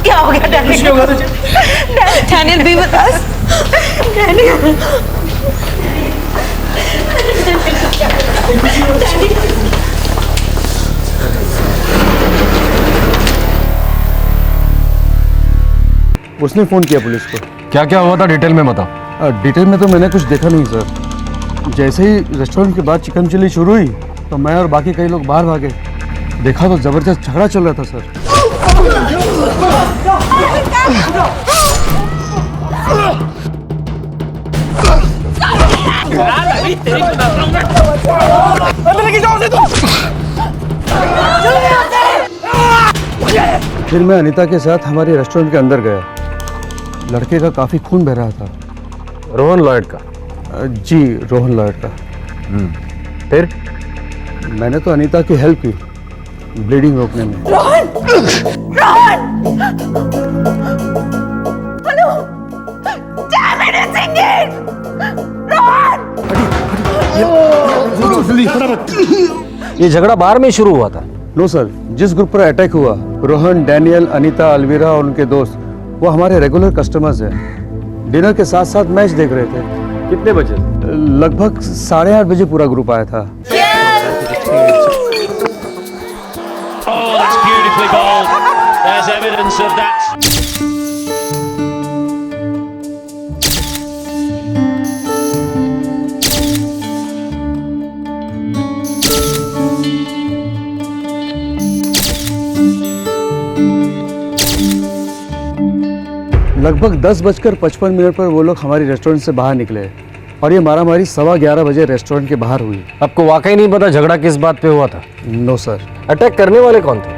क्या हो गया डैनी? कुछ नहीं होगा तुझे। डैनियल भी बता। डैनियल उसने फोन किया पुलिस को। क्या क्या हुआ था डिटेल में बता। डिटेल में तो मैंने कुछ देखा नहीं सर। जैसे ही रेस्टोरेंट के बाद चिकन चिल्ली शुरू हुई तो मैं और बाकी कई लोग बाहर भागे। देखा तो जबरदस्त झगड़ा चल रहा था सर। फिर मैं अनीता के साथ हमारे रेस्टोरेंट के अंदर गया। लड़के का काफी खून बह रहा था। रोहन लॉयड का? जी रोहन लॉयड का। फिर मैंने तो अनीता की हेल्प की ब्लीडिंग रोकने में। Rohan! Rohan! Hello! Damn it, it's Ingrid! Rohan! ये झगड़ा बाहर में शुरू हुआ था? नो सर, जिस ग्रुप पर अटैक हुआ रोहन, डैनियल, अनीता, अलवीरा और उनके दोस्त वो हमारे रेगुलर कस्टमर्स हैं। डिनर के साथ साथ मैच देख रहे थे। कितने बजे? लगभग 8:30 बजे पूरा ग्रुप आया था। Oh, that's beautifully bowled. There's evidence of that. लगभग 10:55 पर वो लोग हमारी रेस्टोरेंट से बाहर निकले और ये मारामारी 11:15 बजे रेस्टोरेंट के बाहर हुई। आपको वाकई नहीं पता झगड़ा किस बात पे हुआ था? No sir. अटैक करने वाले कौन थे?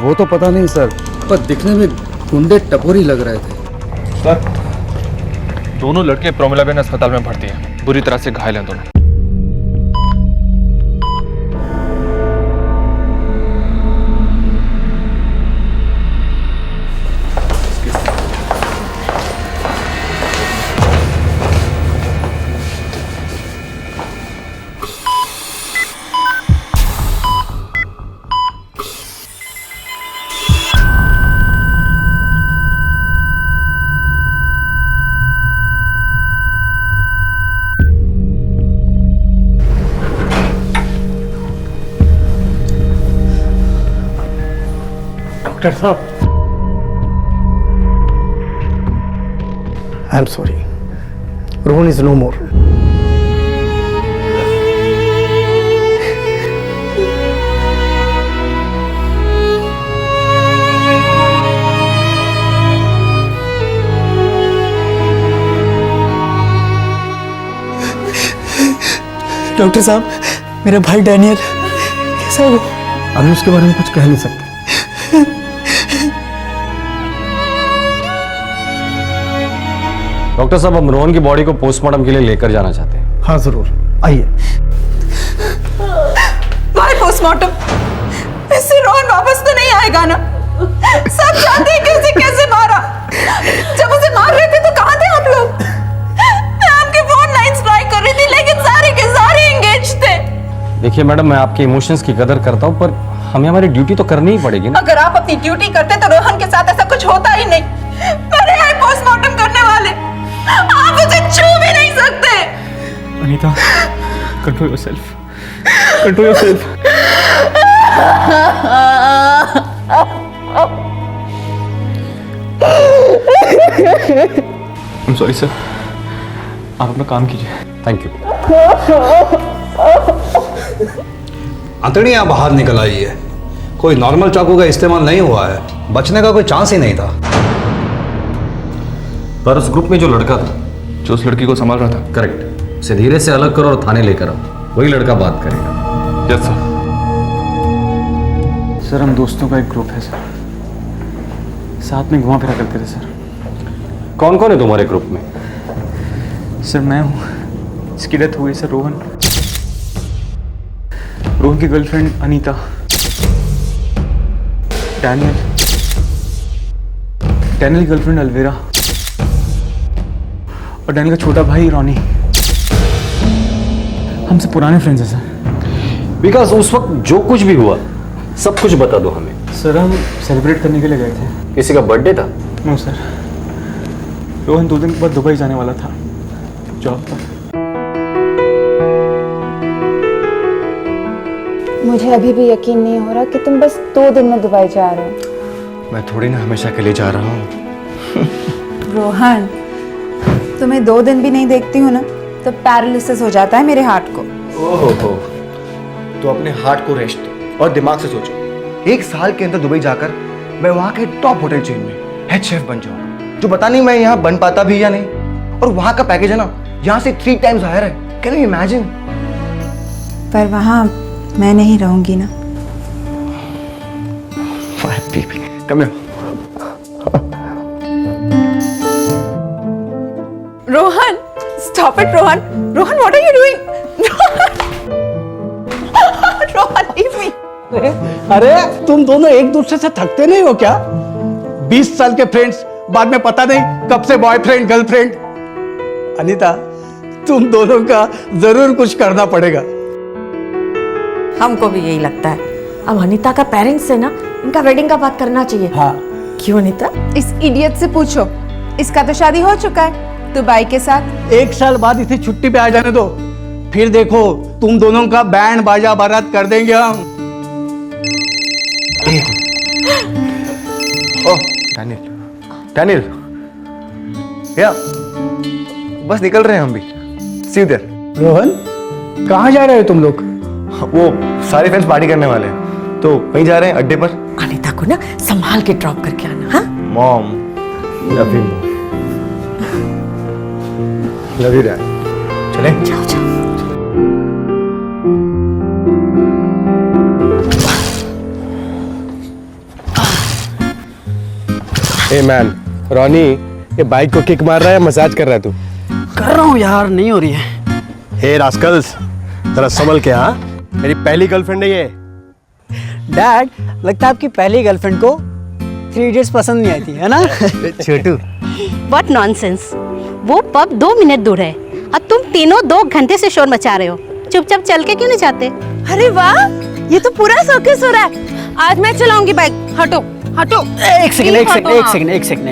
वो तो पता नहीं सर, पर दिखने में गुंडे टपोरी लग रहे थे। सर, दोनों लड़के प्रोमिलाबेन अस्पताल में भर्ती हैं। बुरी तरह से घायल हैं दोनों। Doctor sahab, I am sorry, Rohan is no more. Doctor sahab, मेरा भाई डैनियल कैसा हो? अभी उसके बारे में कुछ कह नहीं सकते। डॉक्टर साहब, हम रोहन की बॉडी को पोस्टमार्टम के लिए लेकर जाना चाहते हैं। हाँ जरूर, आइए। भाई पोस्टमार्टम? इससे रोहन वापस तो नहीं आएगा ना? सब जानते हैं कि उसे कैसे मारा। जब उसे मार रहे थे तो कहाँ थे आप लोग? मैं आपके फोन लाइंस ट्राई कर रही थी लेकिन सारे के सारे एंगेज थे। देखिए मैडम, मैं आपके इमोशंस की कदर करता हूँ, पर हमें हमारी ड्यूटी तो करनी ही पड़ेगी ना। अगर आप अपनी ड्यूटी करते तो रोहन के साथ ऐसा कुछ होता ही नहीं। मेरे यहाँ पोस्टमार्टम करने वाले, आप उसे छू भी नहीं सकते। Anita, control yourself, control yourself. I'm sorry sir, आप अपना काम कीजिए। Thank you. अंतड़ियाँ बाहर निकल आई है। कोई नॉर्मल चाकू का इस्तेमाल नहीं हुआ है, बचने का कोई चांस ही नहीं था। पर उस ग्रुप में जो लड़का था, जो उस लड़की को संभाल रहा था। करेक्ट, उसे धीरे से अलग करो और थाने लेकर आओ। वही लड़का बात करेगा। Yes sir. सर, हम दोस्तों का एक ग्रुप है सर, साथ में घुमा फिरा करते थे सर। कौन कौन है तुम्हारे ग्रुप में? सर मैं हूँ, इसकी डेथ हुई सर। रोहन की गर्लफ्रेंड अनीता, डैनियल की गर्लफ्रेंड अलवीरा और डैनियल का छोटा भाई रॉनी। हमसे पुराने फ्रेंड्स हैं सर। विकास, उस वक्त जो कुछ भी हुआ सब कुछ बता दो हमें। सर हम सेलिब्रेट करने के लिए गए थे। किसी का बर्थडे था? नो सर, रोहन 2 दिन के बाद दुबई जाने वाला था जॉब पर। मुझे अभी भी यकीन नहीं हो रहा कि तुम बस 2 दिन में दुबई जा रहे हो। मैं थोड़ी ना हमेशा के लिए जा रहा हूँ। रोहन, तुम्हें 2 दिन भी नहीं देखती हूँ ना तो पैरालिसिस हो जाता है मेरे हार्ट को। ओहो, तो अपने हार्ट को रेस्ट दो और दिमाग से सोचो। 1 साल के अंदर दुबई जाकर मैं वहाँ के टॉप होटल चेन में हेड शेफ बन जाऊंगा, जो पता नहीं मैं यहाँ बन पाता भी या नहीं। और वहाँ का पैकेज है ना, यहाँ से 3 टाइम्स हायर है। Can you imagine? पर वहाँ मैं नहीं रहूंगी ना। कम here. Rohan, stop it, Rohan. Rohan, what are you doing? Rohan, leave me. अरे तुम दोनों एक दूसरे से थकते नहीं हो क्या? 20 साल के फ्रेंड्स, बाद में पता नहीं कब से बॉयफ्रेंड गर्लफ्रेंड। अनीता, तुम दोनों का जरूर कुछ करना पड़ेगा। हमको भी यही लगता है। अब अनीता का पेरेंट्स है ना, इनका वेडिंग का बात करना चाहिए। हाँ, क्यों अनीता? इस इडियट से पूछो, इसका तो शादी हो चुका है दुबई के साथ। 1 साल बाद इसे छुट्टी पे आ जाने दो, फिर देखो तुम दोनों का बैंड बाजा बारात कर देंगे हम। ओह डैनियल, या बस निकल रहे हैं हम भी। सी यू देयर। रोहन, कहाँ जा रहे हो तुम लोग? वो सारे फ्रेंड्स पार्टी करने वाले हैं, तो वहीं जा रहे हैं अड्डे पर। अनीता को ना संभाल के ड्रॉप करके आना। हाँ mom, love you mom, love you dad. चलें? जाओ जाओ। ए मैन, रॉनी ये बाइक को किक मार रहा है, मसाज कर रहा है तू? कर रहा हूँ यार, नहीं हो रही है। हे रास्कल्स, जरा संभल के। हाँ, मेरी पहली गर्लफ्रेंड है ये। डैड, लगता है आपकी पहली गर्लफ्रेंड को 3 इडियट्स पसंद नहीं आई थी, है ना? छोटू, व्हाट नॉनसेंस। वो पब 2 मिनट दूर है और तुम तीनों 2 घंटे से शोर मचा रहे हो। चुपचाप चल के क्यों नहीं जाते? अरे वाह, ये तो पूरा सर्कस हो रहा है। आज मैं चलाऊंगी बाइक। हटो हटो। एक सेकंड।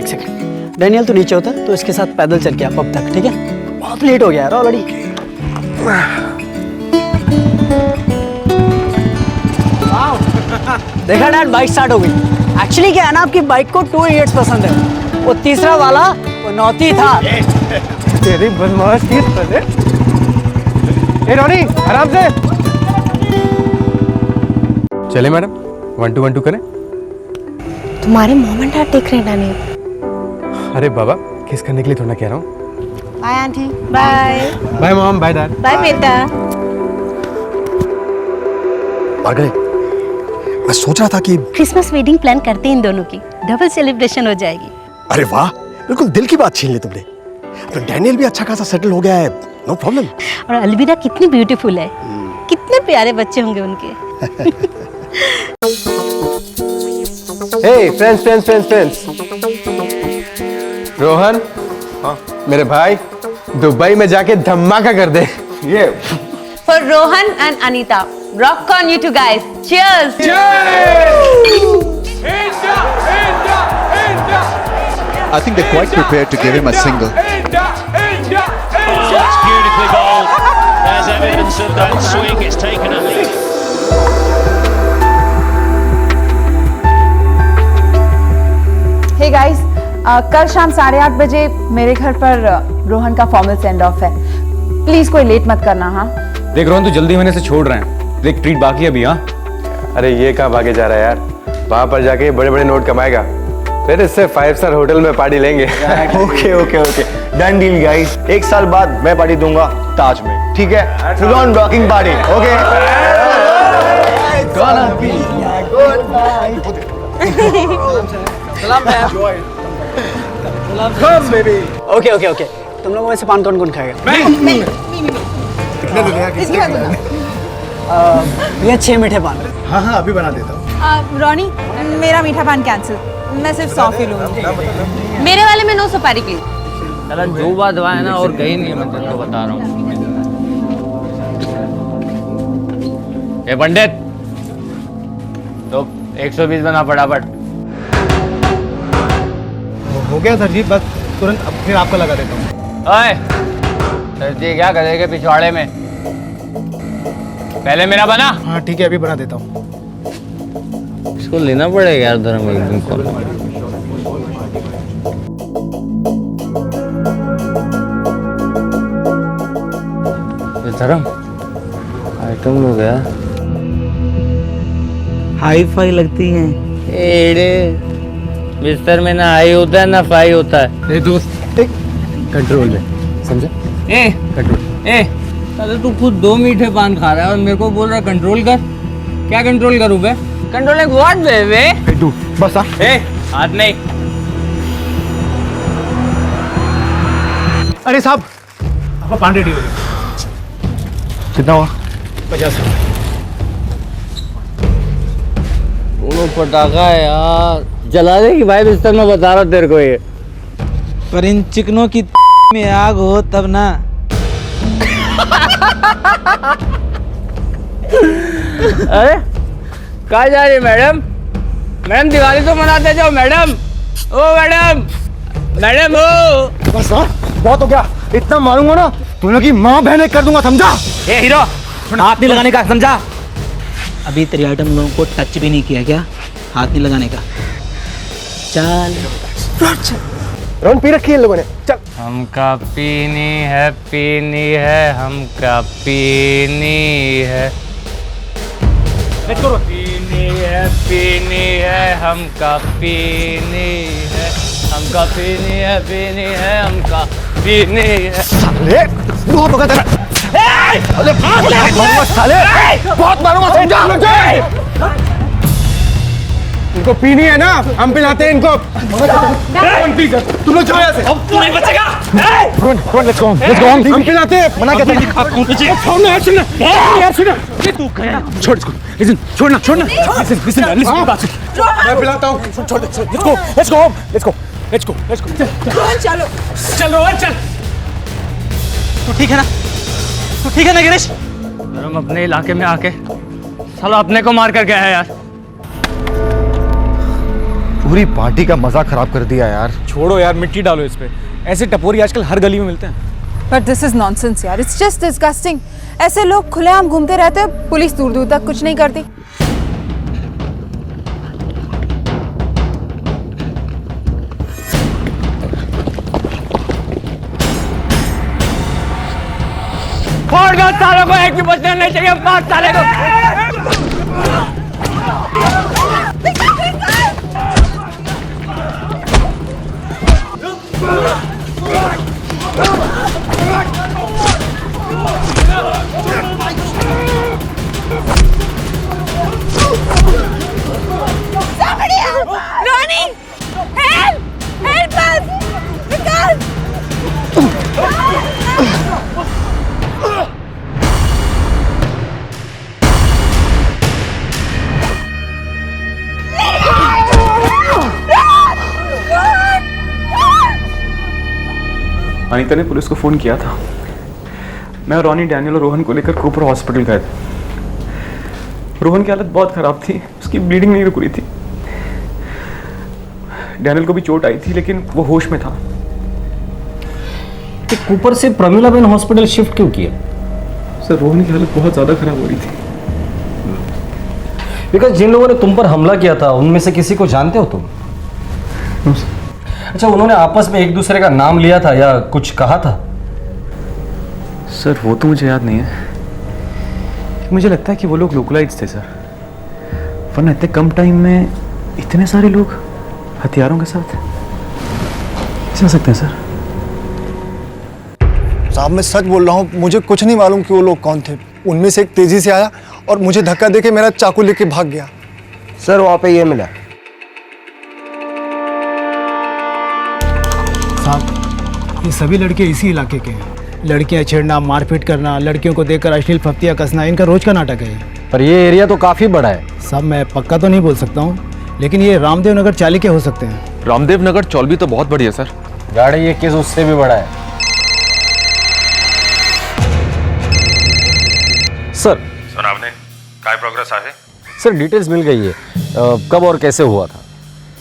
डैनियल तू नीचे होता तो इसके साथ पैदल चल के आ पब तक, ठीक है? बहुत लेट हो गया यार ऑलरेडी। देखा डैड, बाइक स्टार्ट हो गई। एक्चुअली क्या है ना, आपकी बाइक को 2 इडियट्स पसंद है। वो तीसरा वाला वो नौती था। तेरी बदमाश की ए रॉनी, आराम से चले मैडम। 1 2 1 2 करें। तुम्हारे मॉम एंड डैड देख रहे हैं डैनियल। अरे बाबा, किस करने के लिए थोड़ा कह रहा हूँ। Bye aunty. Bye bye mom, bye dad. Bye बेटा। मैं सोच रहा था कि क्रिसमस वेडिंग प्लान करते हैं इन दोनों की, डबल सेलिब्रेशन हो जाएगी। अरे वाह, बिल्कुल दिल की बात छीन ली तुमने। तो डैनियल भी अच्छा खासा सेटल हो गया है, नो प्रॉब्लम। और अलविदा कितनी ब्यूटीफुल है, कितने प्यारे बच्चे होंगे उनके। हे फ्रेंड्स, रोहन, हाँ मेरे भाई, दुबई में जाके धमाका कर दे। ये For Rohan and Anita, rock on you two guys. Cheers. I think they're quite prepared to give him a single. Oh, it's beautifully bowled. There's evidence of that swing. It's taken a lead. Hey guys, कल शाम 8:30 बजे मेरे घर पर रोहन का formal send off है। Please कोई late मत करना। हाँ देख रोहन, तू जल्दी होने से छोड़ रहे हैं। देख ट्रीट बाकी है अभी। हाँ अरे ये कहाँ भागे जा रहा है यार, वहां पर जाके बड़े बड़े नोट कमाएगा, फिर इससे 5 स्टार होटल में पार्टी लेंगे। Okay, done deal guys. 1 साल बाद मैं पार्टी दूंगा ताज में, ठीक है? Full on rocking party. Okay, okay. तुम लोगों में से पान कौन खाएगा? भैया 6 मीठे पान। हाँ अभी बना देता हूँ। रॉनी, मेरा मीठा पान कैंसिल। मैं सिर्फ सॉफी लूंगी। मेरे वाले में नो सुपारी प्लीज। चला जो बात दवाया ना और कहीं नहीं है, मैं तेरे को बता रहा हूँ। ए पंडित, तो 120 बना फटाफट। हो गया सर जी, बस तुरंत फिर आपका लगा देता हूँ। ओए सर जी क्या करेंगे पिछवाड़े में, पहले मेरा बना। हाँ ठीक है, अभी बना देता हूँ। इसको लेना पड़ेगा यार धर्म एक दिन कॉल। धर्म आइटम लोग यार हाई फाई लगती हैं। एड़े बिस्तर में ना हाई होता है ना फाई होता है। ए दोस्त, कंट्रोल में, समझा? ए कंट्रोल ए अरे तू खुद 2 मीठे पान खा रहा है और मेरे को बोल रहा है कंट्रोल कर। क्या कंट्रोल करूं बे? कंट्रोल लाइक व्हाट बे? तू बस आ। ए हाथ नहीं। अरे साहब, आपका पान रेडी हो गया। कितना हुआ? 50 रुपये। वो पटाखा है यार, जला दे कि भाई बिस्तर में बता रहा तेरे को ये। पर इन चिकनों की में आग हो तब ना। अरे कहाँ जा रही है मैडम? मैडम दिवाली तो मनाते जाओ मैडम। ओ मैडम, मैडम ओ। बस बहुत हो गया, इतना मारूंगा ना तुम लोग की माँ बहने कर दूंगा, समझा? ए हीरो, हाथ नहीं लगाने का, समझा? अभी तेरी आइटम लोगों को टच भी नहीं किया क्या? हाथ नहीं लगाने का। चल रोन पी रखी है इन लोगों ने, चल। हमका पीनी है हमका पीनी है। पीनी है हमका पीनी है, हमका पीनी है हमका पीनी है। साले बहुत हो गया तेरा। अरे मारूंगा साले, बहुत मारूंगा, समझा मुझे? इनको पीनी है ना, हम पिलाते हैं इनको। तुम लोग जाओ यहाँ से। अब तू नहीं बचेगा। Let's go, हम पिलाते हैं। मना कहते हैं। छोड़ना यार, सुनना यार, सुनना। छोड़ इसको, listen, छोड़ना। Listen, बात सुन। मैं पिलाता हूँ। छोड़ दे। Let's go home. चल रोहन चल। तू ठीक है ना गिरीश? हम अपने इलाके में आके साला अपने को मार कर गया है यार। पूरी पार्टी का मजा खराब कर दिया यार। छोड़ो यार, मिट्टी डालो इस पे। ऐसे टपोरी आजकल हर गली में मिलते हैं। बट दिस इज नॉनसेंस यार, इट्स जस्ट डिस्गस्टिंग। ऐसे लोग खुलेआम घूमते रहते हैं, पुलिस दूर दूर तक कुछ नहीं करती। फोड़ दो सालों को, एक भी बचना नहीं चाहिए। 5 साले को Ronnie! Help! Help us! Vikas! Anita ने पुलिस को फ़ोन किया था। मैं और रॉनी, डैनियल और रोहन को लेकर कोपर हॉस्पिटल गए थे। रोहन की हालत बहुत ख़राब थी, उसकी ब्लीडिंग नहीं रुक रही थी। डैनियल को भी चोट आई थी लेकिन वो होश में था। तो कूपर से प्रमिलाबेन हॉस्पिटल शिफ्ट क्यों किया? सर रोहन की हालत बहुत ज़्यादा ख़राब हो रही थी। बिकॉज जिन लोगों ने तुम पर हमला किया था उनमें से किसी को जानते हो तुम? अच्छा, उन्होंने आपस में एक दूसरे का नाम लिया था या कुछ कहा था? सर वो तो मुझे याद नहीं है। मुझे लगता है कि वो लोग लोकलाइट्स थे सर, वरना इतने कम टाइम में इतने सारे लोग हथियारों के साथ कैसे आ सकते हैं सर? साहब मैं सच बोल रहा हूँ, मुझे कुछ नहीं मालूम कि वो लोग कौन थे। उनमें से एक तेजी से आया और मुझे धक्का देके मेरा चाकू लेके भाग गया। सर वहाँ पे ये मिला। साहब ये सभी लड़के इसी इलाके के हैं। लड़कियां छेड़ना, मारपीट करना, लड़कियों को देखकर अश्लील फप्तियां कसना, इनका रोज का नाटक है। पर ये एरिया तो काफी बड़ा है। साहब मैं पक्का तो नहीं बोल सकता हूँ, लेकिन ये रामदेव नगर चाली के हो सकते हैं। रामदेव नगर चौलवी तो बहुत बड़ी है सर। गाड़ी ये केस उससे भी बड़ा है। सर आपने काय प्रोग्रेस आहे? सर डिटेल्स मिल गई है कब और कैसे हुआ था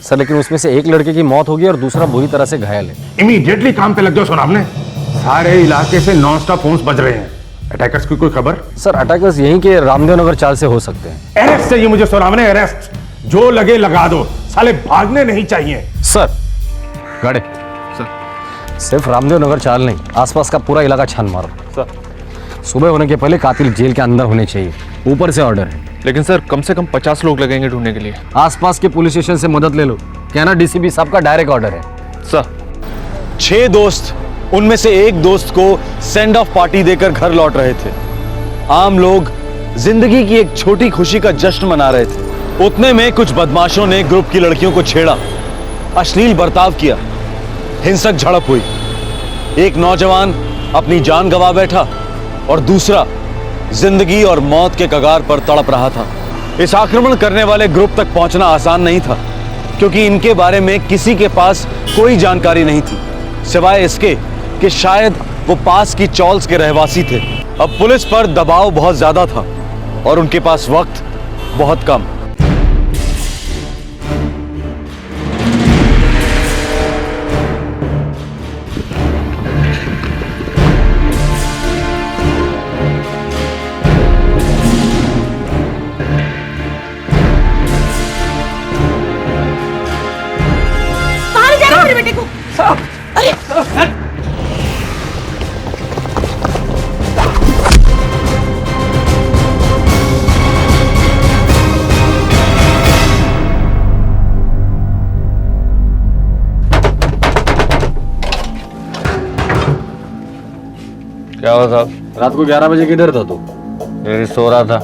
सर, लेकिन उसमें से एक लड़के की मौत हो गई और दूसरा बुरी तरह से घायल है। इमीडिएटली काम पे लग जाओ सोनामने, सारे इलाके से नॉन स्टॉप फोन्स बज रहे हैं। अटैकर्स की कोई खबर? सर अटैकर्स यहीं के रामदेव नगर चाल से हो सकते हैं। अरेस्ट चाहिए मुझे सोनामने, अरेस्ट, जो लगे लगा दो, साले भागने नहीं चाहिए। सर गाड़े सिर्फ रामदेव नगर चाल नहीं, आसपास का पूरा इलाका छान मारो सर। सुबह होने के पहले कातिल जेल के अंदर होने चाहिए, ऊपर से ऑर्डर है। लेकिन सर कम से कम 50 लोग लगेंगे ढूंढने के लिए। आसपास के पुलिस स्टेशन से मदद ले लो, कहना डीसीपी साहब का डायरेक्ट ऑर्डर है सर। 6 दोस्त, उनमें से एक दोस्त को सेंड ऑफ पार्टी देकर घर लौट रहे थे। आम लोग जिंदगी की एक छोटी खुशी का जश्न मना रहे थे। उतने में कुछ बदमाशों ने ग्रुप की लड़कियों को छेड़ा, अश्लील बर्ताव किया, हिंसक झड़प हुई। एक नौजवान अपनी जान गंवा बैठा और दूसरा जिंदगी और मौत के कगार पर तड़प रहा था। इस आक्रमण करने वाले ग्रुप तक पहुंचना आसान नहीं था, क्योंकि इनके बारे में किसी के पास कोई जानकारी नहीं थी, सिवाय इसके कि शायद वो पास की चौल्स के रहवासी थे। अब पुलिस पर दबाव बहुत ज्यादा था और उनके पास वक्त बहुत कम। बेटे को अरे क्या हुआ साहब? रात को 11 बजे किधर था तू? मेरी सो रहा था।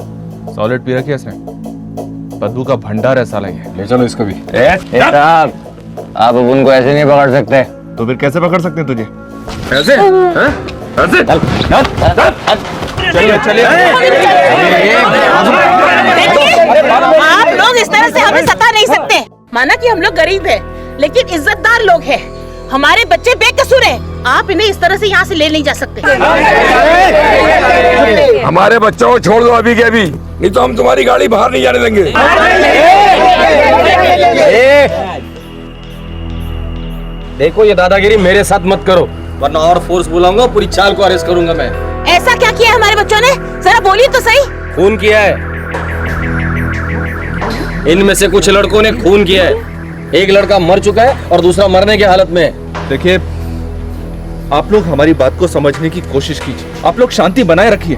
सॉलिड पी रखी है इसने, बदबू का भंडार है साला ये। ले चलो इसको भी। साहब आप उनको ऐसे नहीं पकड़ सकते। तो फिर कैसे पकड़ सकते हैं तुझे? ऐसे? ऐसे? चलिए चलिए। आप लोग इस तरह से हमें सता नहीं सकते। माना कि हम लोग गरीब हैं, लेकिन इज्जतदार लोग हैं। हमारे बच्चे बेकसूर हैं। आप इन्हें इस तरह से यहाँ से ले नहीं जा सकते। हमारे बच्चों को छोड़ दो अभी के अभी, नहीं तो हम तुम्हारी गाड़ी बाहर नहीं जाने देंगे। देखो ये दादागिरी मेरे साथ मत करो, वरना और फोर्स बुलाऊंगा, पूरी चाल को अरेस्ट करूंगा मैं। ऐसा क्या किया हमारे बच्चों ने? जरा बोलिए तो सही। खून किया है, इनमें से कुछ लड़कों ने खून किया है। एक लड़का मर चुका है और दूसरा मरने की हालत में है। देखिए आप लोग हमारी बात को समझने की कोशिश कीजिए, आप लोग शांति बनाए रखिए।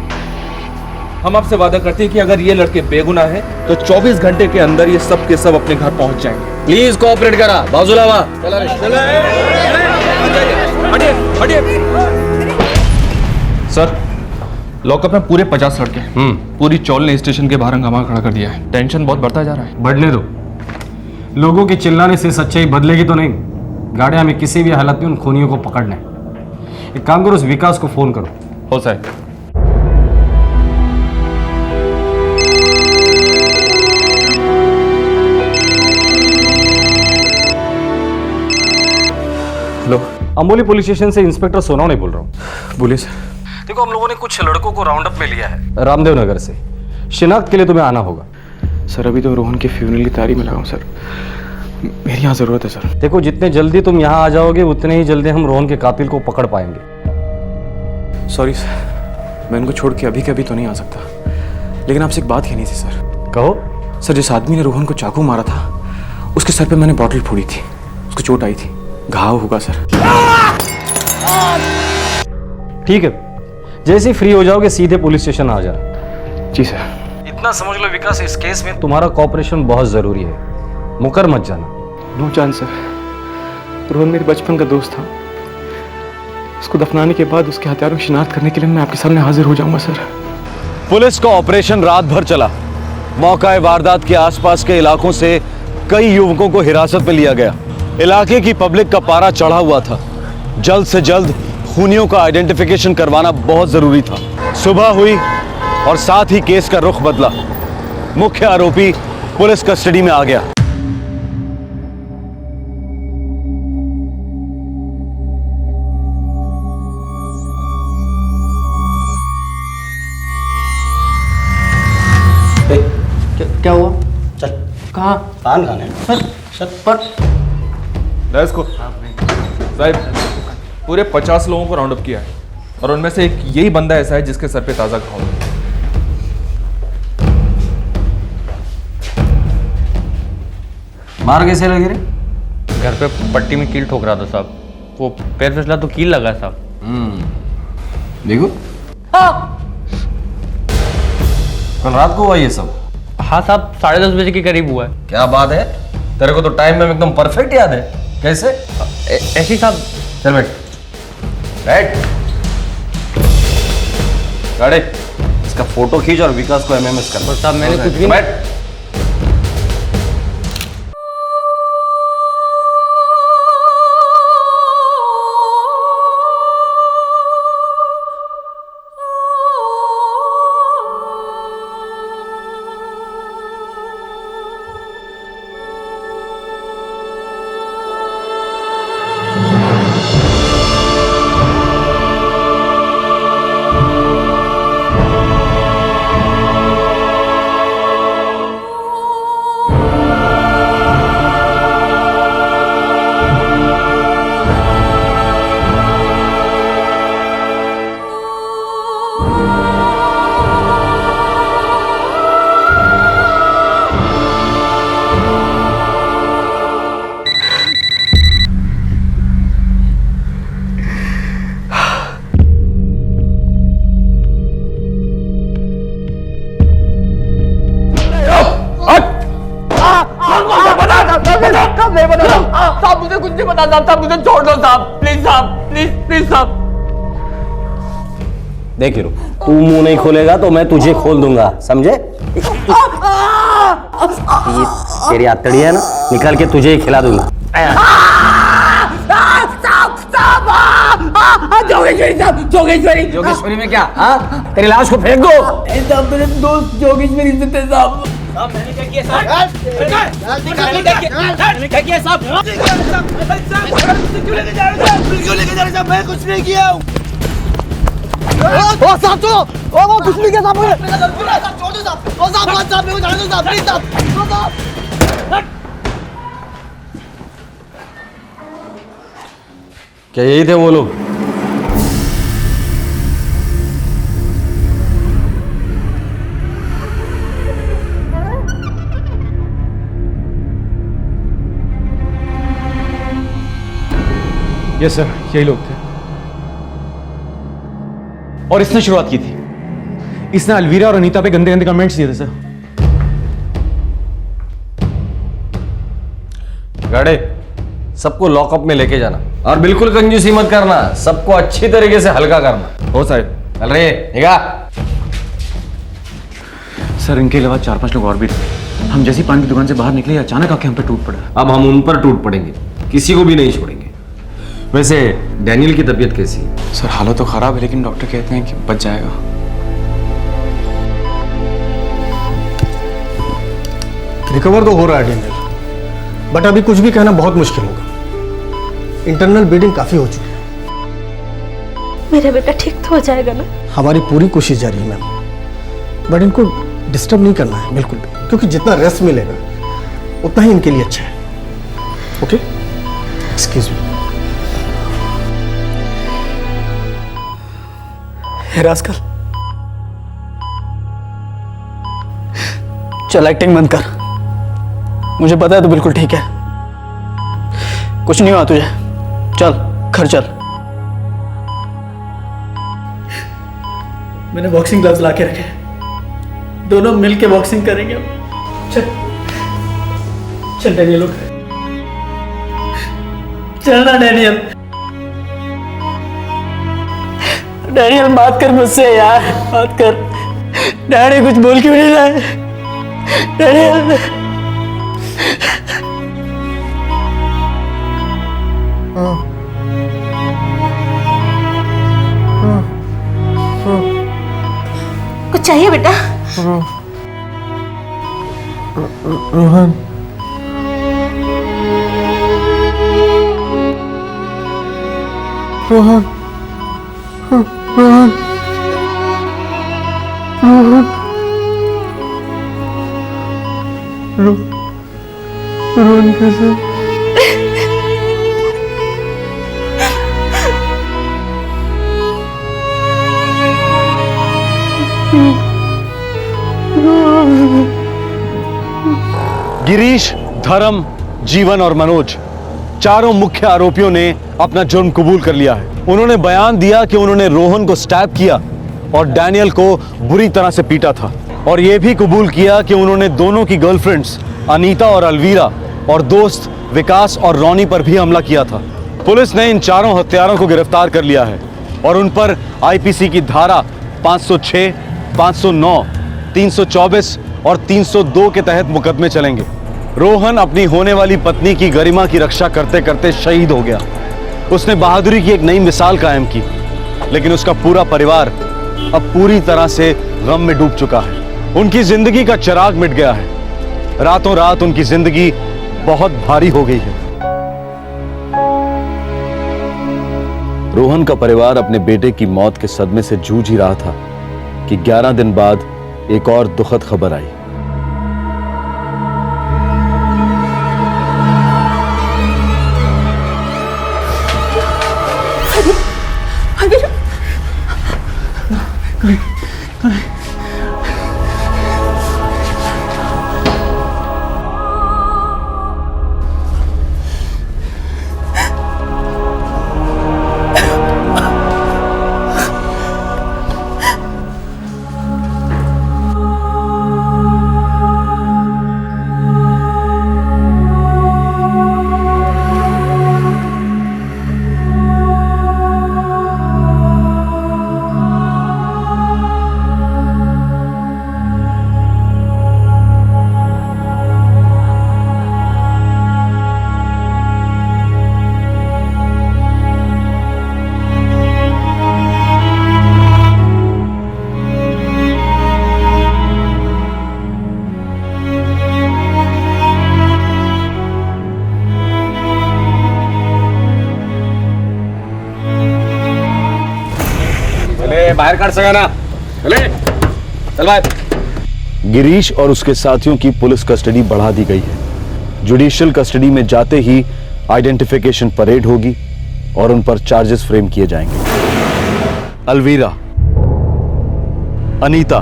हम आपसे वादा करते हैं कि अगर ये लड़के बेगुनाह हैं तो 24 घंटे के अंदर ये सब के सब अपने घर पहुंच जाएंगे। प्लीज कोऑपरेट करा। बाजूला वा। सर लॉकअप में पूरे 50 लड़के हैं। पूरी चौल ने स्टेशन के बाहर हंगामा खड़ा कर दिया है। टेंशन बहुत बढ़ता जा रहा है। बढ़ने दो, लोगों के चिल्लाने से सच्चाई बदलेगी तो नहीं। गाड़ियां में किसी भी हालत में उन खूनियों को पकड़ना है। एक काम करो, उस विकास को फोन करो। हो साहब। हेलो, अम्बोली पुलिस स्टेशन से इंस्पेक्टर सोनवणे बोल रहा हूँ। बोलिए सर। देखो हम लोगों ने कुछ लड़कों को राउंड अप में लिया है रामदेव नगर से। शिनाख्त के लिए तुम्हें आना होगा। सर अभी तो रोहन के फ्यूनरल की तैयारी में लगा हूँ सर, मेरी यहाँ ज़रूरत है सर। देखो जितने जल्दी तुम यहाँ आ जाओगे उतने ही जल्दी हम रोहन के कातिल को पकड़ पाएंगे। सॉरी सर, मैं उनको छोड़ के अभी के अभी तो नहीं आ सकता, लेकिन आपसे एक बात कहनी थी सर। कहो। सर जिस आदमी ने रोहन को चाकू मारा था उसके सर पे मैंने बॉटल फोड़ी थी, उसको चोट आई थी, घाव होगा सर। ठीक है, जैसे ही फ्री हो जाओगे सीधे पुलिस स्टेशन आ जाना। जी सर। इतना समझ लो विकास, इस केस में तुम्हारा कॉपरेशन बहुत जरूरी है, मुकर मत जाना। नो चांस सर, रोहन मेरे बचपन का दोस्त था। उसको दफनाने के बाद उसके हथियारों की शिनाख्त करने के लिए मैं आपके सामने हाजिर हो जाऊंगा सर। पुलिस का ऑपरेशन रात भर चला। मौका वारदात के आसपास के इलाकों से कई युवकों को हिरासत में लिया गया। इलाके की पब्लिक का पारा चढ़ा हुआ था। जल्द से जल्द खूनियों का आइडेंटिफिकेशन करवाना बहुत जरूरी था। सुबह हुई और साथ ही केस का रुख बदला। मुख्य आरोपी पुलिस कस्टडी में आ गया। क्या हुआ? हाँ पान खाने ले इसको साहब, पूरे 50 लोगों को राउंड अप किया है और उनमें से एक यही बंदा ऐसा है जिसके सर पे ताजा घाव है। मार कैसे लगी रे? घर पे पट्टी में कील ठोक रहा था साहब, वो पैर फिसला तो कील लगा साहब। देखो कल रात को हुआ ये सब? हाँ साहब 10:30 बजे के करीब हुआ है। क्या बात है, तेरे को तो टाइम में एकदम परफेक्ट याद है। कैसे? ऐसे ही साहब। चल बैठ बैठ गाड़ी, इसका फोटो खींच और विकास को एमएमएस कर। साहब मैंने कुछ भी बैठ। साहब मुझे कुछ नहीं पता साहब, मुझे छोड़ दो साहब, प्लीज साहब, प्लीज साहब। देख हीरो, तू मुंह नहीं खोलेगा तो मैं तुझे खोल दूंगा, समझे? ये तेरी आतड़ी है ना, निकाल के तुझे ही खिला दूंगा। जोगेश्वरी जोगेश्वरी में क्या? हाँ, तेरी लाश को फेंक दो। साहब मेरे दोस्त जोगेश्वरी से थे साहब। मैंने क्या किया साहब? मैंने क्या किया साहब? क्यों लेके जा रहे साहब? मैं कुछ नहीं किया हूँ। ओ साहब चलो, ओ वो कुछ नहीं किया साहब, मुझे छोड़ दो साहब, ओ साहब मेरे को जाने दो साहब, प्लीज साहब। क्या यही थे वो लोग? यस सर, यही लोग थे और इसने शुरुआत की थी। इसने अलवीरा और अनीता पे गंदे गंदे कमेंट्स दिए थे सर। गाड़े, सबको लॉकअप में लेके जाना और बिल्कुल कंजूसी मत करना, सबको अच्छी तरीके से हल्का करना। हो साहब। चल रही निगाह। सर इनके अलावा 4-5 लोग और भी थे। हम जैसी पान की दुकान से बाहर निकले अचानक आके हम पे टूट पड़ा। अब हम उन पर टूट पड़ेंगे, किसी को भी नहीं छोड़ेंगे। वैसे डैनियल की तबीयत कैसी है? सर हालत तो खराब है लेकिन डॉक्टर कहते हैं कि बच जाएगा। रिकवर तो हो रहा है डैनियल, बट अभी कुछ भी कहना बहुत मुश्किल होगा। इंटरनल ब्लीडिंग काफी हो चुकी है। मेरा बेटा ठीक तो हो जाएगा ना? हमारी पूरी कोशिश जारी है मैम, बट इनको डिस्टर्ब नहीं करना है बिल्कुल भी, क्योंकि जितना रेस्ट मिलेगा उतना ही इनके लिए अच्छा है। Okay, excuse me. रास्कल, चल एक्टिंग बंद कर। मुझे पता है तू बिल्कुल ठीक है, कुछ नहीं हुआ तुझे। चल घर चल। मैंने बॉक्सिंग ग्लव्स ला के रखे, दोनों मिल के बॉक्सिंग करेंगे। चल चल डैनियल, लोग चलना डैनियल। डैनियल बात कर मुझसे यार, बात कर। डैडी कुछ बोल क्यों नहीं रहा है? डैनियल कुछ चाहिए बेटा? रोहन, रोहन, रोहन, रोहन, कसम। गिरीश, धर्म, जीवन और मनोज, चारों मुख्य आरोपियों ने अपना जुर्म कबूल कर लिया है। उन्होंने बयान दिया कि उन्होंने रोहन को स्टैब किया और डैनियल को बुरी तरह से पीटा था, और यह भी कबूल किया कि उन्होंने दोनों की गर्लफ्रेंड्स अनीता और अलवीरा और दोस्त विकास और रॉनी पर भी हमला किया था। पुलिस ने इन चारों हत्यारों को गिरफ्तार कर लिया है और उन पर आईपीसी की धारा 506, 509, 324 और 302 के तहत मुकदमे चलेंगे। रोहन अपनी होने वाली पत्नी की गरिमा की रक्षा करते करते शहीद हो गया। उसने बहादुरी की एक नई मिसाल कायम की, लेकिन उसका पूरा परिवार अब पूरी तरह से गम में डूब चुका है। उनकी जिंदगी का चिराग मिट गया है। रातों रात उनकी जिंदगी बहुत भारी हो गई है। रोहन का परिवार अपने बेटे की मौत के सदमे से जूझ ही रहा था कि 11 दिन बाद एक और दुखद खबर आई। बाहर काट सका ना, चले चल बाहर। गिरीश और उसके साथियों की पुलिस कस्टडी बढ़ा दी गई है। जुडिशियल कस्टडी में जाते ही आइडेंटिफिकेशन परेड होगी और उन पर चार्जेस फ्रेम किए जाएंगे। अलवीरा, अनीता,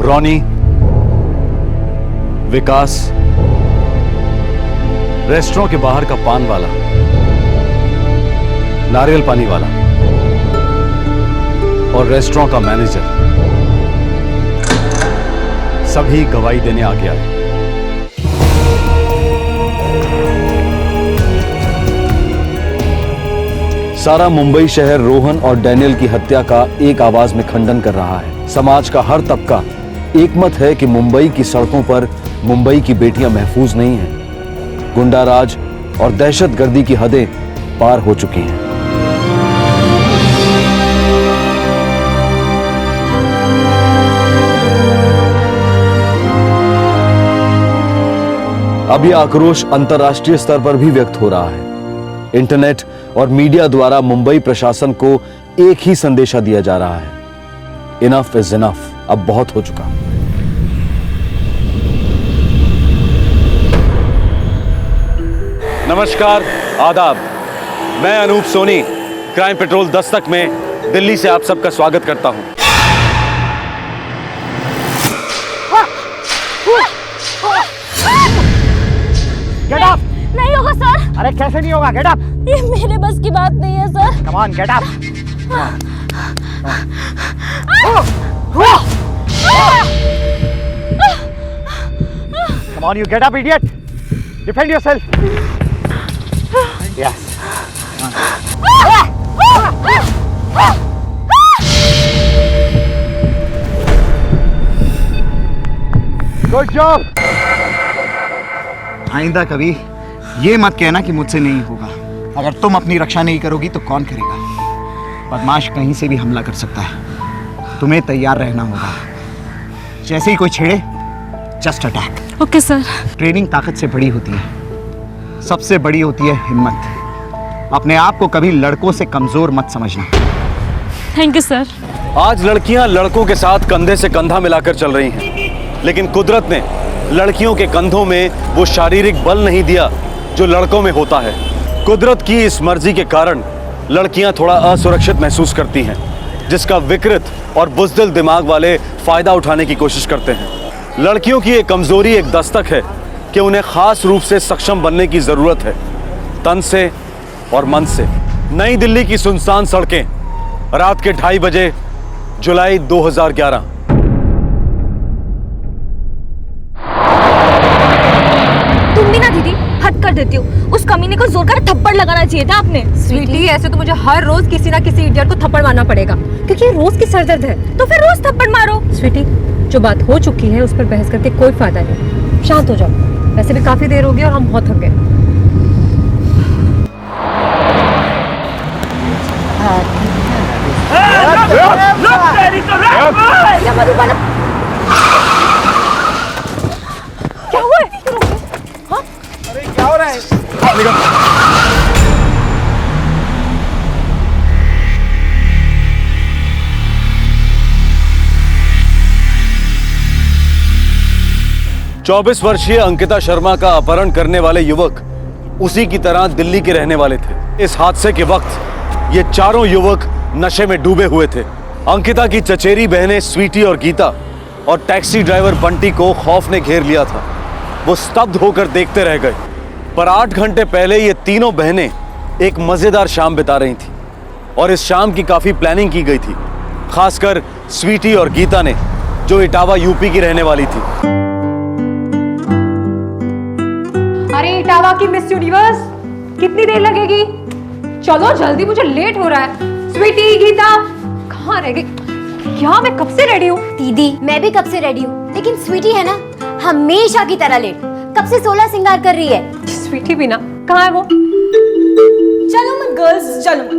रॉनी, विकास, रेस्टोरेंट के बाहर का पान वाला, नारियल पानी वाला और रेस्टोरेंट का मैनेजर सभी गवाही देने आ गया है। सारा मुंबई शहर रोहन और डैनियल की हत्या का एक आवाज में खंडन कर रहा है। समाज का हर तबका एकमत है कि मुंबई की सड़कों पर मुंबई की बेटियां महफूज नहीं हैं। गुंडाराज और दहशतगर्दी की हदें पार हो चुकी हैं। अब यह आक्रोश अंतर्राष्ट्रीय स्तर पर भी व्यक्त हो रहा है। इंटरनेट और मीडिया द्वारा मुंबई प्रशासन को एक ही संदेशा दिया जा रहा है, इनफ इज इनफ, अब बहुत हो चुका। नमस्कार, आदाब। मैं अनूप सोनी क्राइम पेट्रोल दस्तक में दिल्ली से आप सबका स्वागत करता हूं। Get up! नहीं होगा सर। अरे कैसे नहीं होगा? Get up! ये मेरे बस की बात नहीं है sir. Come on, get up! Come on, you get up, idiot! Defend yourself! Yes! Good job! आइंदा कभी ये मत कहना कि मुझसे नहीं होगा। अगर तुम अपनी रक्षा नहीं करोगी तो कौन करेगा? बदमाश कहीं से भी हमला कर सकता है, तुम्हें तैयार रहना होगा। जैसे ही कोई छेड़े, just attack. Okay sir. Training ताकत से बड़ी होती है, सबसे बड़ी होती है हिम्मत। अपने आप को कभी लड़कों से कमजोर मत समझना। Thank you sir. आज लड़कियां लड़कों के साथ कंधे से कंधा मिलाकर चल रही हैं, लेकिन कुदरत ने लड़कियों के कंधों में वो शारीरिक बल नहीं दिया जो लड़कों में होता है। कुदरत की इस मर्जी के कारण लड़कियां थोड़ा असुरक्षित महसूस करती हैं, जिसका विकृत और बुज़दिल दिमाग वाले फायदा उठाने की कोशिश करते हैं। लड़कियों की एक कमजोरी एक दस्तक है कि उन्हें खास रूप से सक्षम बनने की जरूरत है, तन से और मन से। नई दिल्ली की सुनसान सड़कें, रात के 2:30 बजे, जुलाई 2011। तुम भी ना दीदी हद कर देती हो। उस कमीने को जोर कर थप्पड़ लगाना चाहिए था आपने। स्वीटी, ऐसे तो मुझे हर रोज किसी ना किसी इडियट को थप्पड़ मारना पड़ेगा, क्योंकि ये रोज की सरदर्द है। तो फिर रोज थप्पड़ मारो। स्वीटी, जो बात हो चुकी है उस पर बहस करके कोई फायदा नहीं। शांत हो जाओ, वैसे भी काफी देर हो गई और हम बहुत थक गए। क्या हुआ है? हाँ? अरे क्या हो रहा है? चौबीस वर्षीय अंकिता शर्मा का अपहरण करने वाले युवक उसी की तरह दिल्ली के रहने वाले थे। इस हादसे के वक्त ये चारों युवक नशे में डूबे हुए थे। अंकिता की चचेरी बहनें स्वीटी और गीता और टैक्सी ड्राइवर बंटी को खौफ ने घेर लिया था। वो स्तब्ध होकर देखते रह गए। पर 8 घंटे पहले ये तीनों बहनें एक मजेदार शाम बिता रही थी और इस शाम की काफी प्लानिंग की गई थी, खासकर स्वीटी और गीता ने, जो इटावा यूपी की रहने वाली थी। अरे इटावा की मिस यूनिवर्स, कितनी देर लगेगी? चलो जल्दी, मुझे लेट हो रहा है। स्वीटी, गीता, कहाँ रह गई? क्या मैं कब से रेडी हूँ? दीदी मैं भी कब से रेडी हूँ, लेकिन स्वीटी है ना हमेशा की तरह लेट। कब से 16 श्रृंगार कर रही है। स्वीटी भी ना, कहाँ है वो? चलो मत गर्ल्स, चलो मत।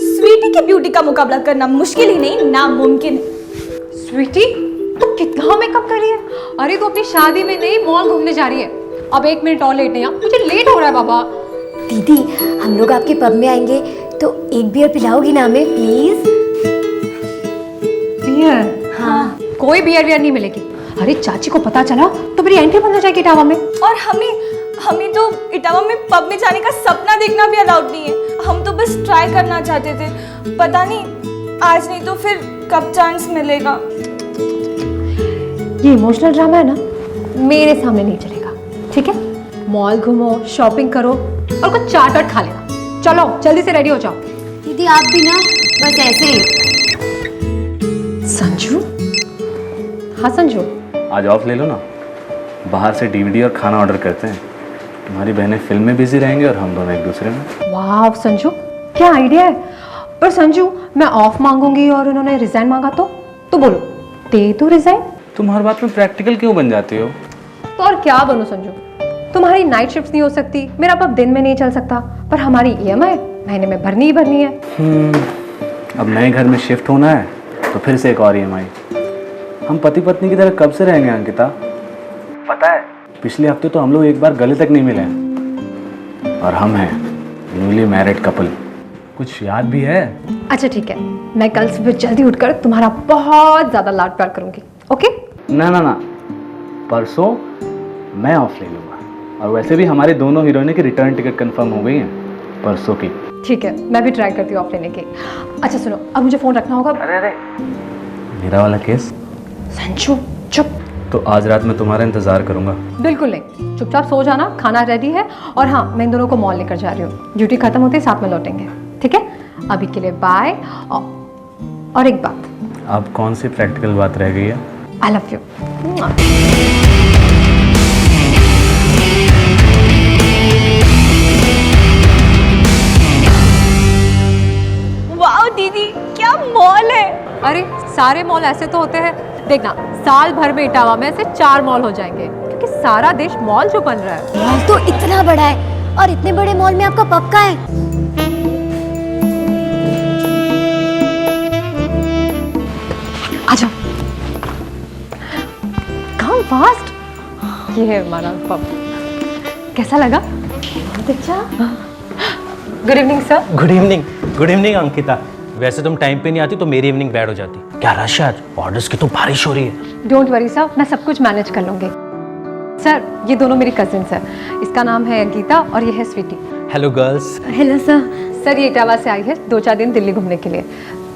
स्वीटी की ब्यूटी का मुकाबला करना मुश्किल ही नहीं, नामुमकिन है। स्वीटी, तू कितना मेकअप कर रही है? अरे तू अपनी शादी में नहीं, मॉल घूमने जा रही है। अब 1 मिनट और लेट नहीं, मुझे लेट हो रहा है बाबा। दीदी हम लोग आपके पब में आएंगे तो एक बियर पिलाओगी ना हमें प्लीज? बियर? हाँ। कोई बियर नहीं मिलेगी। अरे चाची को पता चला तो मेरी एंट्री बंद हो जाएगी इटावा में। और हमें तो इटावा में पब में जाने का सपना देखना भी अलाउड नहीं है। हम तो बस ट्राई करना चाहते थे। पता नहीं आज नहीं तो फिर कब चांस मिलेगा। ये इमोशनल ड्रामा है ना, मेरे सामने नहीं चलेगा, ठीक है? मॉल घूमो, शॉपिंग करो और कुछ चाट वाट खा लेना। चलो जल्दी से रेडी हो जाओ। दीदी आप भी ना बस ऐसे ही। संजू? हाँ संजू, आज ऑफ ले लो ना, बाहर से डीवीडी और खाना ऑर्डर करते हैं। तुम्हारी बहनें फिल्म में बिजी रहेंगे और हम दोनों एक दूसरे में। वाह संजू, क्या आइडिया है। पर संजू, मैं ऑफ मांगूंगी और उन्होंने रिजाइन मांगा तो बोलो दे दो रिजाइन। तुम हर बात में प्रैक्टिकल क्यों बन जाती हो? तो और क्या बनूं संजू? तुम्हारी नाइट शिफ्ट नहीं हो सकती, मेरा पब दिन में नहीं चल सकता, पर हमारी ईएमआई महीने में भरनी ही भरनी है। अब नए घर में शिफ्ट होना है तो फिर से एक और ईएमआई। हम पति पत्नी की तरह कब से रहेंगे अंकिता? पता है पिछले हफ्ते तो हम लोग एक बार गले तक नहीं मिले हैं। और हम हैं न्यूली मैरिड कपल। कुछ याद भी है? अच्छा ठीक है, मैं कल सुबह जल्दी उठकर तुम्हारा बहुत ज्यादा लाड प्यार करूंगी। ओके? ना, परसों मैं ऑफ ले लूंगा। और वैसे भी हमारी दोनों हीरोइनों की रिटर्न टिकट कंफर्म हो गई हैं परसों की। ठीक है, मैं भी ट्राई करती हूँ ऑफ लेने की। अच्छा सुनो, अब मुझे फोन रखना होगा। अरे मेरा वाला केस? संजू चुप। तो आज रात मैं तुम्हारा इंतजार करूंगा। बिल्कुल नहीं, चुपचाप सो जाना, खाना रेडी है। और हाँ, मैं इन दोनों को मॉल लेकर जा रही हूँ। ड्यूटी खत्म होते ही साथ में लौटेंगे, ठीक है? अभी के लिए बाय। और एक बात। अब कौन सी प्रैक्टिकल बात रह गई है? I love you. वाओ दीदी, क्या मॉल है। अरे सारे मॉल ऐसे तो होते हैं, देखना साल भर में इटावा में ऐसे 4 मॉल हो जाएंगे, क्योंकि सारा देश मॉल जो बन रहा है। मॉल तो इतना बड़ा है, और इतने बड़े मॉल में आपका पब कहाँ है? आजा। काम फास्ट। ये है हमारा पब। कैसा लगा? बहुत अच्छा। Good evening sir. Good evening. Good evening Ankita. वैसे तुम टाइम पे नहीं आती तो मेरी इवनिंग बैड हो जाती। क्या रश है आज? ऑर्डर्स की तो बारिश हो रही है। डोंट वरी सर, मैं सब कुछ मैनेज कर लूंगी। सर ये दोनों मेरी कजिन्स हैं। इसका नाम है गीता और ये है Sweety. Hello girls. Hello sir. Sir ये इटावा से आई है 2-4 दिन दिल्ली घूमने के लिए,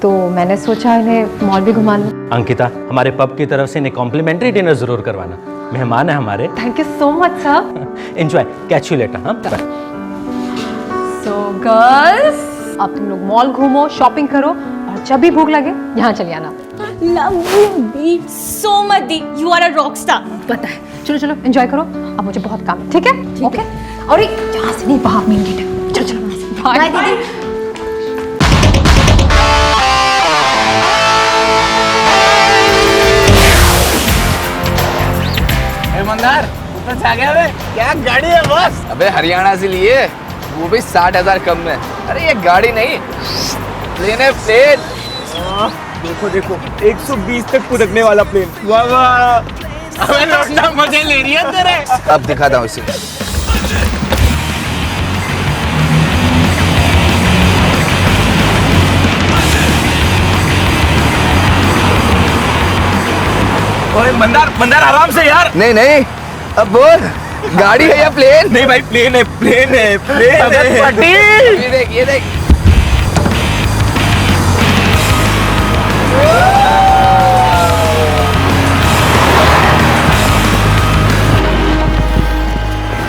तो मैंने सोचा इन्हें मॉल भी घुमा लूं। अंकिता, हमारे पब की तरफ से इन्हें कॉम्प्लीमेंट्री डिनर जरूर करवाना, मेहमान है हमारे। Thank you so much sir. Enjoy, catch you later. हाँ बाय। सो गर्ल्स, अब तुम लोग मॉल घूमो, शॉपिंग करो और जब भी भूख लगे यहाँ चली आना। लव यू दी सो मच दी, you are a rock star. पता है, चलो चलो एंजॉय करो, अब मुझे बहुत काम है। ठीक है? ओके। और यहाँ से नहीं, बाहर मेन गेट है। चलो चलो बाय दीदी। मंदार ऊपर से आ गया बे, क्या गाड़ी है बॉस? अबे हरियाणा से लिए, वो भी 60,000 कम में। अरे ये गाड़ी नहीं, प्लेन है, प्लेन। देखो देखो 120 तक कूदने वाला प्लेन। वाह वाह, अबे लौटना मजे ले रही है तेरे। अब दिखाता हूँ इसे। ओए मंदार, मंदार आराम से यार। नहीं नहीं, अब बोल, गाड़ी है या प्लेन? नहीं भाई, प्लेन है, प्लेन है, प्लेन है। ये देख, ये देख।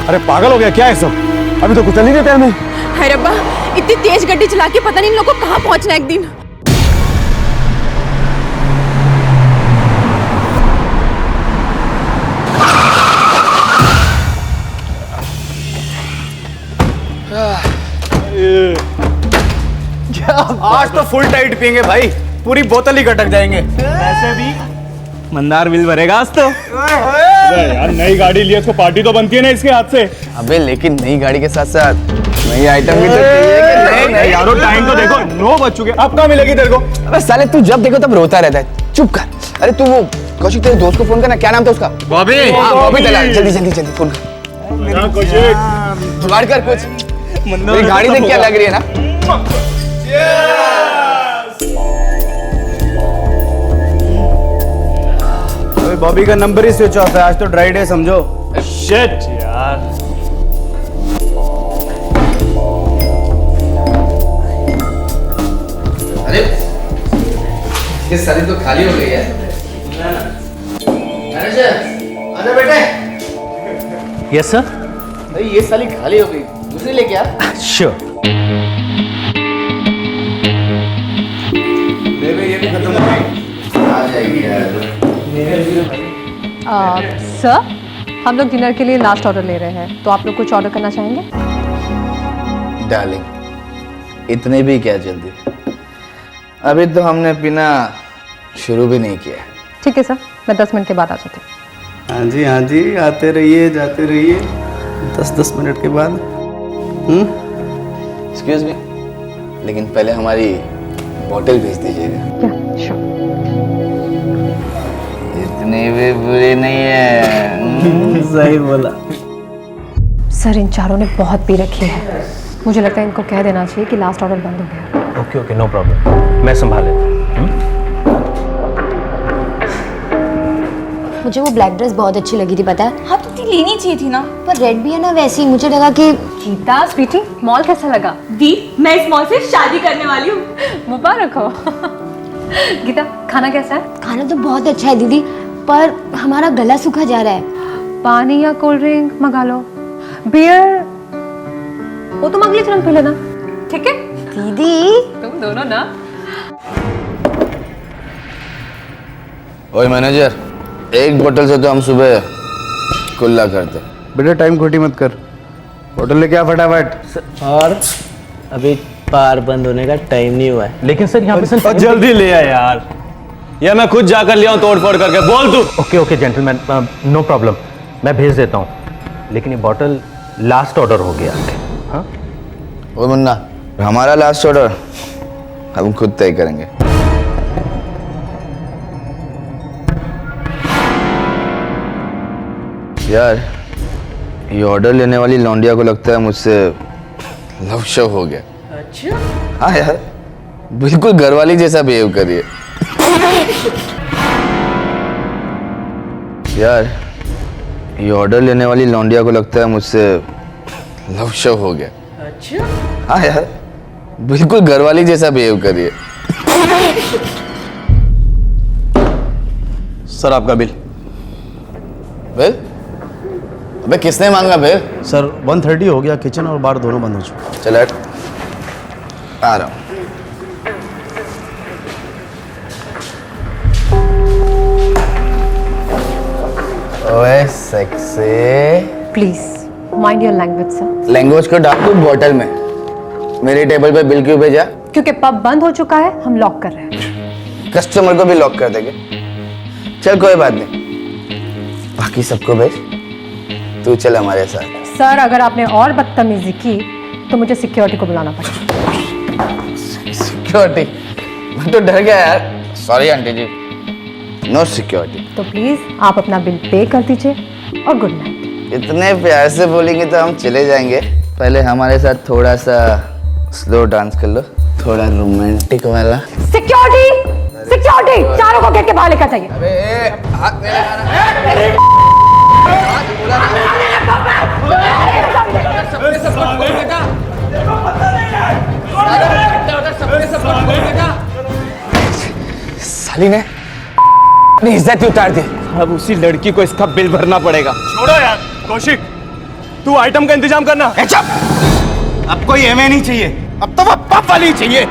अरे पागल हो गया क्या है सब? अभी तो कुछ चल ही नहीं टाइम है। हाय रब्बा, इतनी तेज गड्डी चला के पता नहीं इन लोगों को कहाँ पहुंचना है एक दिन। आज तो फुल टाइट पियेंगे भाई, पूरी बोतल ही गटक जाएंगे। वैसे भी मंदार बिल भरेगा आज तो। यार नई गाड़ी लिए, इसको पार्टी तो बनती है ना इसके हाथ से। अबे लेकिन नई गाड़ी के साथ साथ नई आइटम भी तो चाहिए कि नहीं? यारो टाइम तो देखो, 9 बज चुके, अब कहाँ मिलेगी तेरे को? अबे साले तू जब देखो तब रोता रहता है, चुप कर। अरे तू वो कौशिक, तेरे दोस्त को फोन करना, क्या नाम था उसका? बॉबी। हाँ बॉबी, चला जल्दी जल्दी जल्दी फोन कर। कौशिक जुगाड़ कर कुछ, मेरी गाड़ी देख क्या लग रही है ना। बॉबी का नंबर ही स्विच ऑफ है, आज तो ड्राई डे समझो। शिट यार। अरे ये सारी तो खाली हो गई है। मैनेजर, अरे बेटे। Yes sir. अरे ये साली खाली हो गई, दूसरी लेके आ। श्योर। ये भी खत्म हो गई, आ जाएगी यार। सर, हम लोग डिनर के लिए लास्ट ऑर्डर ले रहे हैं, तो आप लोग कुछ ऑर्डर करना चाहेंगे? डार्लिंग, इतने भी क्या जल्दी, अभी तो हमने पीना शुरू भी नहीं किया। ठीक है सर, मैं 10 मिनट के बाद आ जाती हूँ। हाँ जी, आते रहिए जाते रहिए 10-10 मिनट के बाद। एक्सक्यूज मी, लेकिन पहले हमारी बोतल भेज दीजिएगा। श्योर। इतनी भी बुरी नहीं है। सही बोला। सर इन चारों ने बहुत पी रखी है, मुझे लगता है इनको कह देना चाहिए कि लास्ट ऑर्डर बंद हो गया। ओके ओके, नो प्रॉब्लम, मैं संभाल लेता हूँ। मुझे वो ब्लैक ड्रेस बहुत अच्छी लगी थी, पता है? हाँ तो लेनी चाहिए थी ना। पर रेड भी है ना, वैसे ही मुझे लगा कि। गीता स्वीटी, मॉल कैसा लगा? दी, मैं इस मॉल से शादी करने वाली हूँ। मुबारक हो। गीता, खाना कैसा है? खाना तो बहुत अच्छा है दीदी, पर हमारा गला सूखा जा रहा है। पानी या कोल्ड ड्रिंक मंगा लो, बियर वो तुम अगली तुरंत पी लेना, ठीक है? दीदी तुम दोनों ना। ओए मैनेजर, एक बोतल से तो हम सुबह कुल्ला करते। बेटा टाइम खोटी मत कर, होटल लेके आ फटाफट। और अभी बार बंद होने का टाइम नहीं हुआ है। लेकिन सर यहाँ पे जल्दी ले आ यार, या मैं खुद जाकर ले आऊं तोड़ फोड़ करके। बोल तू। Okay okay gentleman, no problem, मैं भेज देता हूँ, लेकिन ये बॉटल लास्ट ऑर्डर हो गया। हाँ ओ मुन्ना, हमारा लास्ट ऑर्डर हम खुद तय करेंगे। यार ये ऑर्डर लेने वाली लौंडिया को लगता है मुझसे लव शव हो गया। अच्छा? हाँ यार, बिल्कुल घरवाली जैसा बिहेव कर रही है। यार ये ऑर्डर लेने वाली लौंडिया को लगता है मुझसे लव शो हो गया। अच्छा? हाँ यार, बिल्कुल घरवाली जैसा बिहेव कर रही है। सर आपका बिल। बिल? अबे किसने मांगा बिल? सर 130 हो गया, किचन और बार दोनों बंद हो चुके। चल हट, आ रहा हूँ। ओए sexy. Please mind your language sir. Language को डाल दूँ बॉटल में। मेरे टेबल पे बिल क्यों भेजा? क्योंकि पब बंद हो चुका है, हम लॉक कर रहे हैं। कस्टमर को भी लॉक कर देंगे। चल कोई बात नहीं, बाकी सबको भेज, तू चल हमारे साथ। सर अगर आपने और बदतमीजी की तो मुझे सिक्योरिटी को बुलाना पड़ेगा। सिक्योरिटी? मैं तो डर गया यार। सॉरी आंटी जी, नो सिक्योरिटी। तो प्लीज आप अपना बिल पे कर दीजिए और गुड नाइट। इतने प्यार से बोलेंगे तो हम चले जाएंगे। पहले हमारे साथ थोड़ा सा स्लो डांस कर लो, थोड़ा रोमांटिक वाला। सिक्योरिटी, सिक्योरिटी, चारों को गेट के बाहर लेकर जाइए। साली ने अपनी इज्जत उतार दी। अब उसी लड़की को इसका बिल भरना पड़ेगा। छोड़ो यार कौशिक, तू आइटम का इंतजाम करना। अब कोई एमए नहीं चाहिए, अब तो वो पब वाली चाहिए।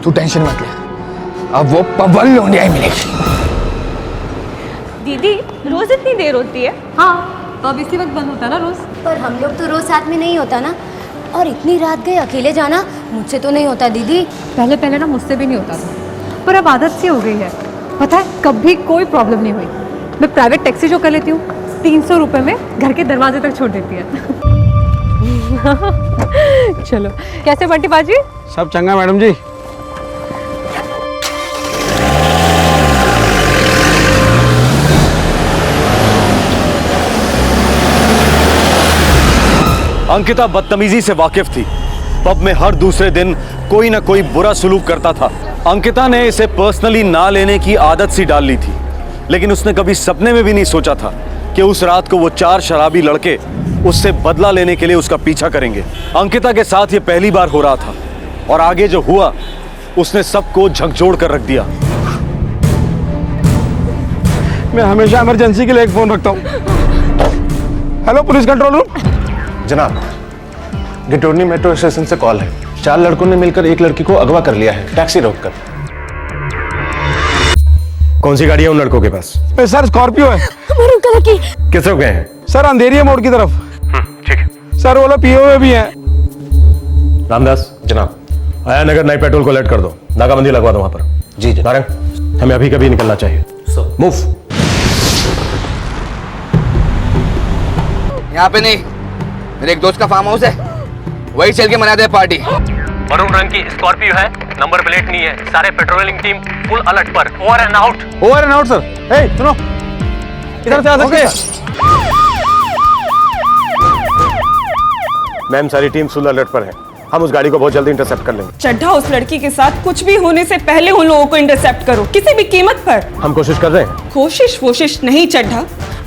तू टेंशन मत ले, अब वो पब वाली लौंडिया ही मिलेगी। दीदी रोज इतनी देर होती है? हाँ, तो अब इसी वक्त बंद होता है ना रोज। पर हम लोग तो रोज साथ में नहीं होता ना, और इतनी रात गए अकेले जाना मुझसे तो नहीं होता दीदी। पहले पहले ना मुझसे भी नहीं होता था, पर अब आदत सी हो गई है। पता है कभी कोई प्रॉब्लम नहीं हुई। मैं प्राइवेट टैक्सी जो कर लेती हूँ 300 रुपये में घर के दरवाजे तक छोड़ देती है। चलो, कैसे बंटी बाजी? सब चंगा मैडम जी। अंकिता बदतमीजी से वाकिफ थी। पब में हर दूसरे दिन कोई ना कोई बुरा सलूक करता था। अंकिता ने इसे पर्सनली ना लेने की आदत सी डाल ली थी, लेकिन उसने कभी सपने में भी नहीं सोचा था कि उस रात को वो 4 शराबी लड़के उससे बदला लेने के लिए उसका पीछा करेंगे। अंकिता के साथ ये पहली बार हो रहा था, और आगे जो हुआ उसने सबको झकझोर कर रख दिया। मैं हमेशा इमरजेंसी के लिए एक फोन रखता हूँ। Hello police control room. जनाब, गिटोरनी मेट्रो स्टेशन से कॉल है। 4 लड़कों ने मिलकर एक लड़की को अगवा कर लिया है, टैक्सी रोककर। कौन सी गाड़ी है उन लड़कों के पास? सर स्कॉर्पियो है। मरून कलर की। किस रुक गए हैं? सर अंधेरिया मोड़ की तरफ। ठीक है। सर वो लोग पीओ में भी हैं। रामदास जनाब, आया नगर नई पेट्रोल को अलर्ट कर दो, नाकाबंदी लगवा दो वहां पर। जी नारंग, हमें अभी कभी निकलना चाहिए। मूव। यहाँ पे नहीं, मेरे एक दोस्त का फार्म हाउस है, वही चल के मना दे पार्टी। मरून रंग की स्कॉर्पियो है, नंबर प्लेट नहीं है। सारे पेट्रोलिंग टीम फुल अलर्ट पर। Over and out. Over and out sir. हे सुनो, इधर से आ सकते हैं? मैम, सारी टीम फुल अलर्ट पर है। हम उस गाड़ी को बहुत जल्दी इंटरसेप्ट कर लेंगे। चड्ढा, उस लड़की के साथ कुछ भी होने से पहले उन लोगों को इंटरसेप्ट करो, किसी भी कीमत पर। हम कोशिश कर रहे हैं। कोशिश नहीं चड्ढा,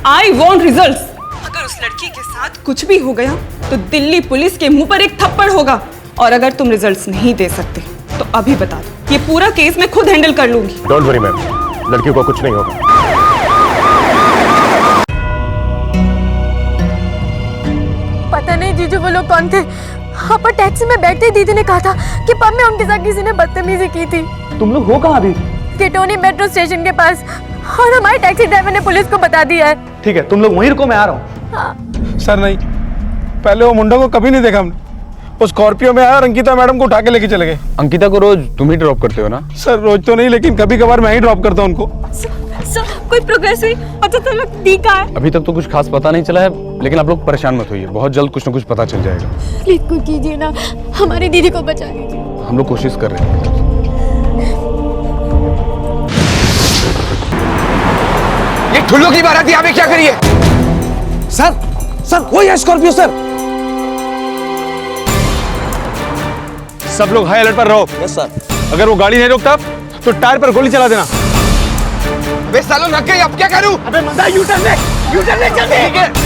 आई वांट रिजल्ट्स। अगर उस लड़की के साथ कुछ भी हो गया तो दिल्ली पुलिस के मुंह पर एक थप्पड़ होगा, और अगर तुम रिजल्ट्स नहीं दे सकते तो अभी बता दो, ये पूरा केस मैं खुद हैंडल कर लूंगी। डोंट वरी मैम, लड़की को कुछ नहीं होगा। पता नहीं जीजू वो लोग कौन थे। हाँ, पर टैक्सी में बैठते ही दीदी ने कहा था कि पब में उनके साथ किसी ने बदतमीजी की थी। तुम लोग हो कहाँ अभी? किटोनी मेट्रो स्टेशन के पास, और हमारे टैक्सी ड्राइवर ने पुलिस को बता दिया है। ठीक है, तुम लोग वहीं रुको, मैं आ रहा हूँ। हाँ। सर नहीं, पहले वो मुंडा को कभी नहीं देखा हमने। वो स्कॉर्पियो में आया और अंकिता मैडम को उठा के लेके चले गए। अंकिता को रोज तुम ही ड्रॉप करते हो ना? सर रोज तो नहीं, लेकिन कभी कभार मैं ही ड्रॉप करता हूँ उनको। सर कोई प्रोग्रेस हुई? अच्छा तो लोग ठीक है। अभी तक तो कुछ खास पता नहीं चला है, लेकिन आप लोग परेशान मत होइए, बहुत जल्द कुछ ना कुछ पता चल जाएगा। प्लीज कुछ कीजिए ना, हमारी दीदी को बचा लीजिए। हम लोग कोशिश कर रहे हैं। ये ठुल्लू की बारात यहाँ पे क्या करिए? सर वही है स्कॉर्पियो सर। सब लोग हाई अलर्ट पर रहो। Yes sir. अगर वो गाड़ी नहीं रोकता तो टायर पर गोली चला देना। अबे सालों लग गई, अब क्या करूं? अबे मजा यू टर्न ले। यूटर्न ले जल्दी।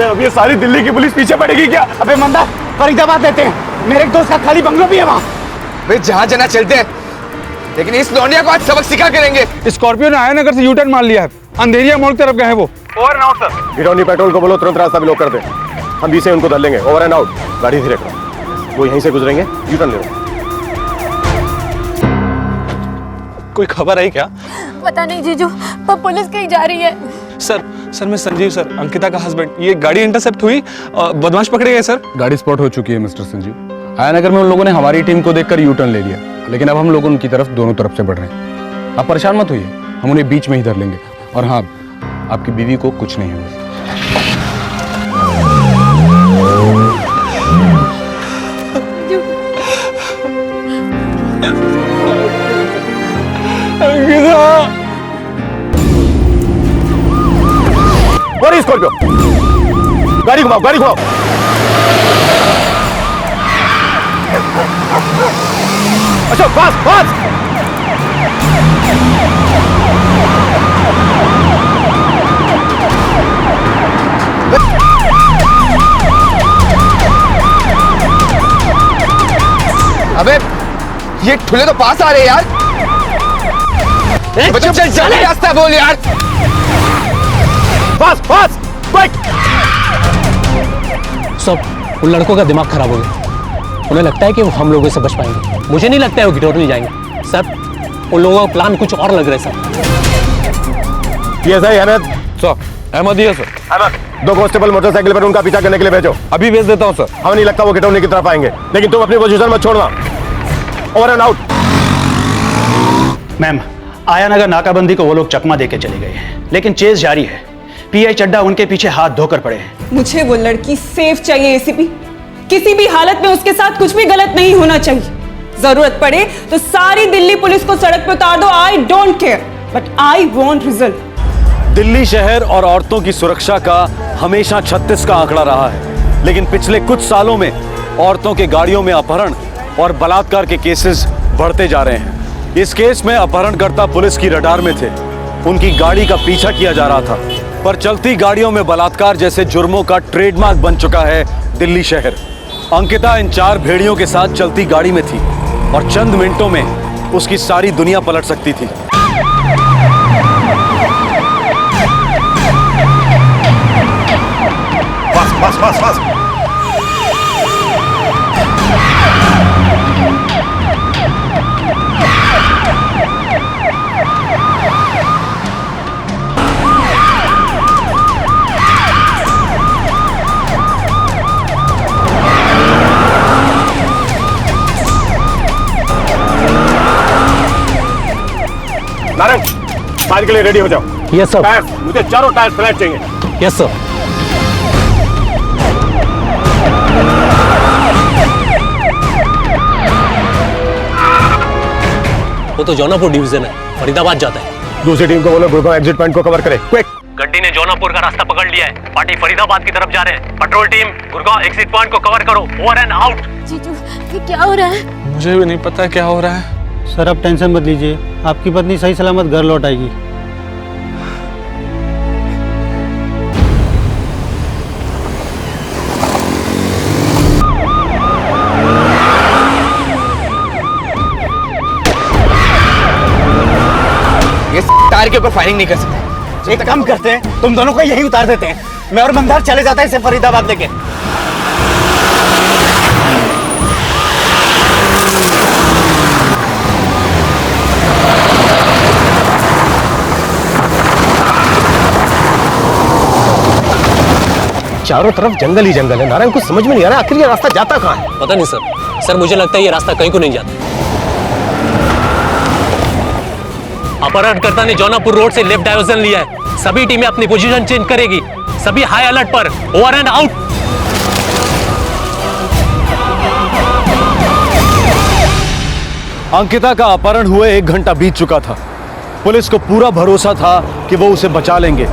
अब ये सारी दिल्ली की पुलिस पीछे पड़ेगी क्या? अबे मंदा, फरीदाबाद लेते हैं, मेरे एक दोस्त का खाली बंगलो भी है वहाँ। वे जहाँ जाना चलते हैं, लेकिन इस लौंडिया को आज सबक सिखा करेंगे। स्कॉर्पियो ने आयानगर से यूटर्न मार लिया है, अंधेरिया मोड़ की तरफ गए हैं वो। Over and out sir. Girauni patrol को बोलो तुरंत रास्ता ब्लॉक कर दे, हम बीच से उनको धर लेंगे। Over and out. गाड़ी धीरे करो, वो यहीं से गुजरेंगे, यूटर्न ले लो। कोई खबर आई क्या? पता नहीं जीजू, पर पुलिस कहीं जा रही है। सर मैं संजीव सर, अंकिता का हस्बैंड। ये गाड़ी इंटरसेप्ट हुई, बदमाश पकड़े गए सर। गाड़ी स्पॉट हो चुकी है मिस्टर संजीव। आयानगर में उन लोगों ने हमारी टीम को देखकर यू टर्न ले लिया, लेकिन अब हम लोग उनकी तरफ दोनों तरफ से बढ़ रहे हैं। आप परेशान मत होइए, हम उन्हें बीच में ही धर लेंगे। और हाँ, आपकी बीवी को कुछ नहीं होगा। और स्कॉर्पियो, गाड़ी घुमाओ, गाड़ी घुमाओ। अच्छा, फास्ट फास्ट। अबे ये ठुले तो पास आ रहे हैं यार। बच्चों चल चल रास्ता बोल यार। Fast fast quick. सब उन लड़कों का दिमाग खराब हो गया। उन्हें लगता है कि वो हम लोगों से बच पाएंगे। मुझे नहीं लगता है वो गिटौर जाएंगे। सर उन लोगों का प्लान कुछ और लग रहा है सर। ये सही अहमद सर। अहमद ही है सर। अहमद, 2 कांस्टेबल मोटरसाइकिल पर उनका पीछा करने के लिए भेजो। अभी भेज देता हूँ सर। हमें नहीं लगता वो गिटौनी की तरफ आएंगे, लेकिन तुम अपनी पोजीशन मत छोड़ना। Over and out. Ma'am, Aya Nagar नाकाबंदी को वो लोग चकमा देके चले गए हैं, लेकिन चेस जारी है। पीआई चड्डा उनके पीछे हाथ धोकर पड़े हैं। मुझे वो लड़की सेफ चाहिए एसीपी। किसी भी हालत में उसके साथ कुछ भी गलत नहीं होना चाहिए। जरूरत पड़े तो सारी दिल्ली पुलिस को सड़क पर उतार दो। I don't care, but I want result. Delhi शहर और औरतों की सुरक्षा का हमेशा 36 का आंकड़ा रहा है, लेकिन पिछले कुछ सालों में औरतों के गाड़ियों में अपहरण और बलात्कार के केसेस बढ़ते जा रहे हैं। इस केस में अपहरणकर्ता पुलिस की रडार में थे। उनकी गाड़ी का पीछा किया जा रहा था, पर चलती गाड़ियों में बलात्कार जैसे जुर्मों का ट्रेडमार्क बन चुका है दिल्ली शहर। अंकिता इन 4 भेड़ियों के साथ चलती गाड़ी में थी और चंद मिनटों में उसकी सारी दुनिया पलट सकती थी। Fast fast fast fast. Narang, आज के लिए रेडी हो जाओ। Yes sir. टायर, मुझे चारों टायर फ्लैट चाहिए। Yes sir. वो तो जौनापुर डिवीजन है, फरीदाबाद जाता है। दूसरी टीम को बोलो गुड़गांव एग्जिट पॉइंट को कवर करे। क्विक। गड्डी ने जौनापुर का रास्ता पकड़ लिया है। पार्टी फरीदाबाद की तरफ जा रहे हैं। Petrol team Gurgaon exit point को कवर करो। Over and out. जीजू, ये क्या हो रहा है? मुझे भी नहीं पता क्या हो रहा है। सर आप टेंशन मत लीजिए, आपकी पत्नी सही सलामत घर लौट आएगी। ये टायर के ऊपर फायरिंग नहीं कर सकते। एक काम करते हैं, तुम दोनों को यहीं उतार देते हैं। मैं और मंदार चले जाता है इसे फरीदाबाद लेके। चारों तरफ जंगल ही जंगल है। नारायण, कुछ समझ में नहीं आ रहा आखिर ये रास्ता जाता कहाँ है? पता नहीं सर। सर मुझे लगता है ये रास्ता कहीं को नहीं जाता। अपहरणकर्ता ने जौनापुर रोड से लेफ्ट डाइवर्जन लिया है। सभी टीमें अपनी पोजीशन चेंज करेगी। सभी हाई अलर्ट पर। Over and out. अंकिता का अपहरण हुए 1 घंटा बीत चुका था। पुलिस को पूरा भरोसा था कि वो उसे बचा लेंगे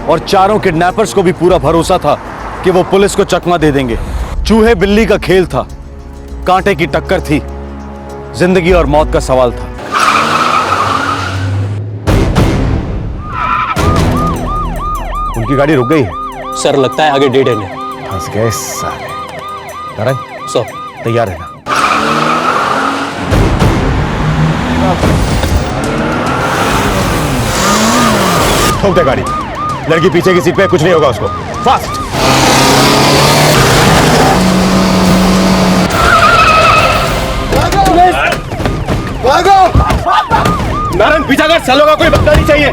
और चारों किडनैपर्स को भी पूरा भरोसा था कि वो पुलिस को चकमा दे देंगे। चूहे बिल्ली का खेल था, कांटे की टक्कर थी, जिंदगी और मौत का सवाल था। उनकी गाड़ी रुक गई है सर, लगता है आगे डेड एंड है। फंस गए साले। नारायण सर, तैयार रहना। ठोक दे गाड़ी। लड़की पीछे की सीट पे, कुछ नहीं होगा उसको। फास्ट। भागो! नारायण पीछा कर, सालों का कोई बदला नहीं चाहिए।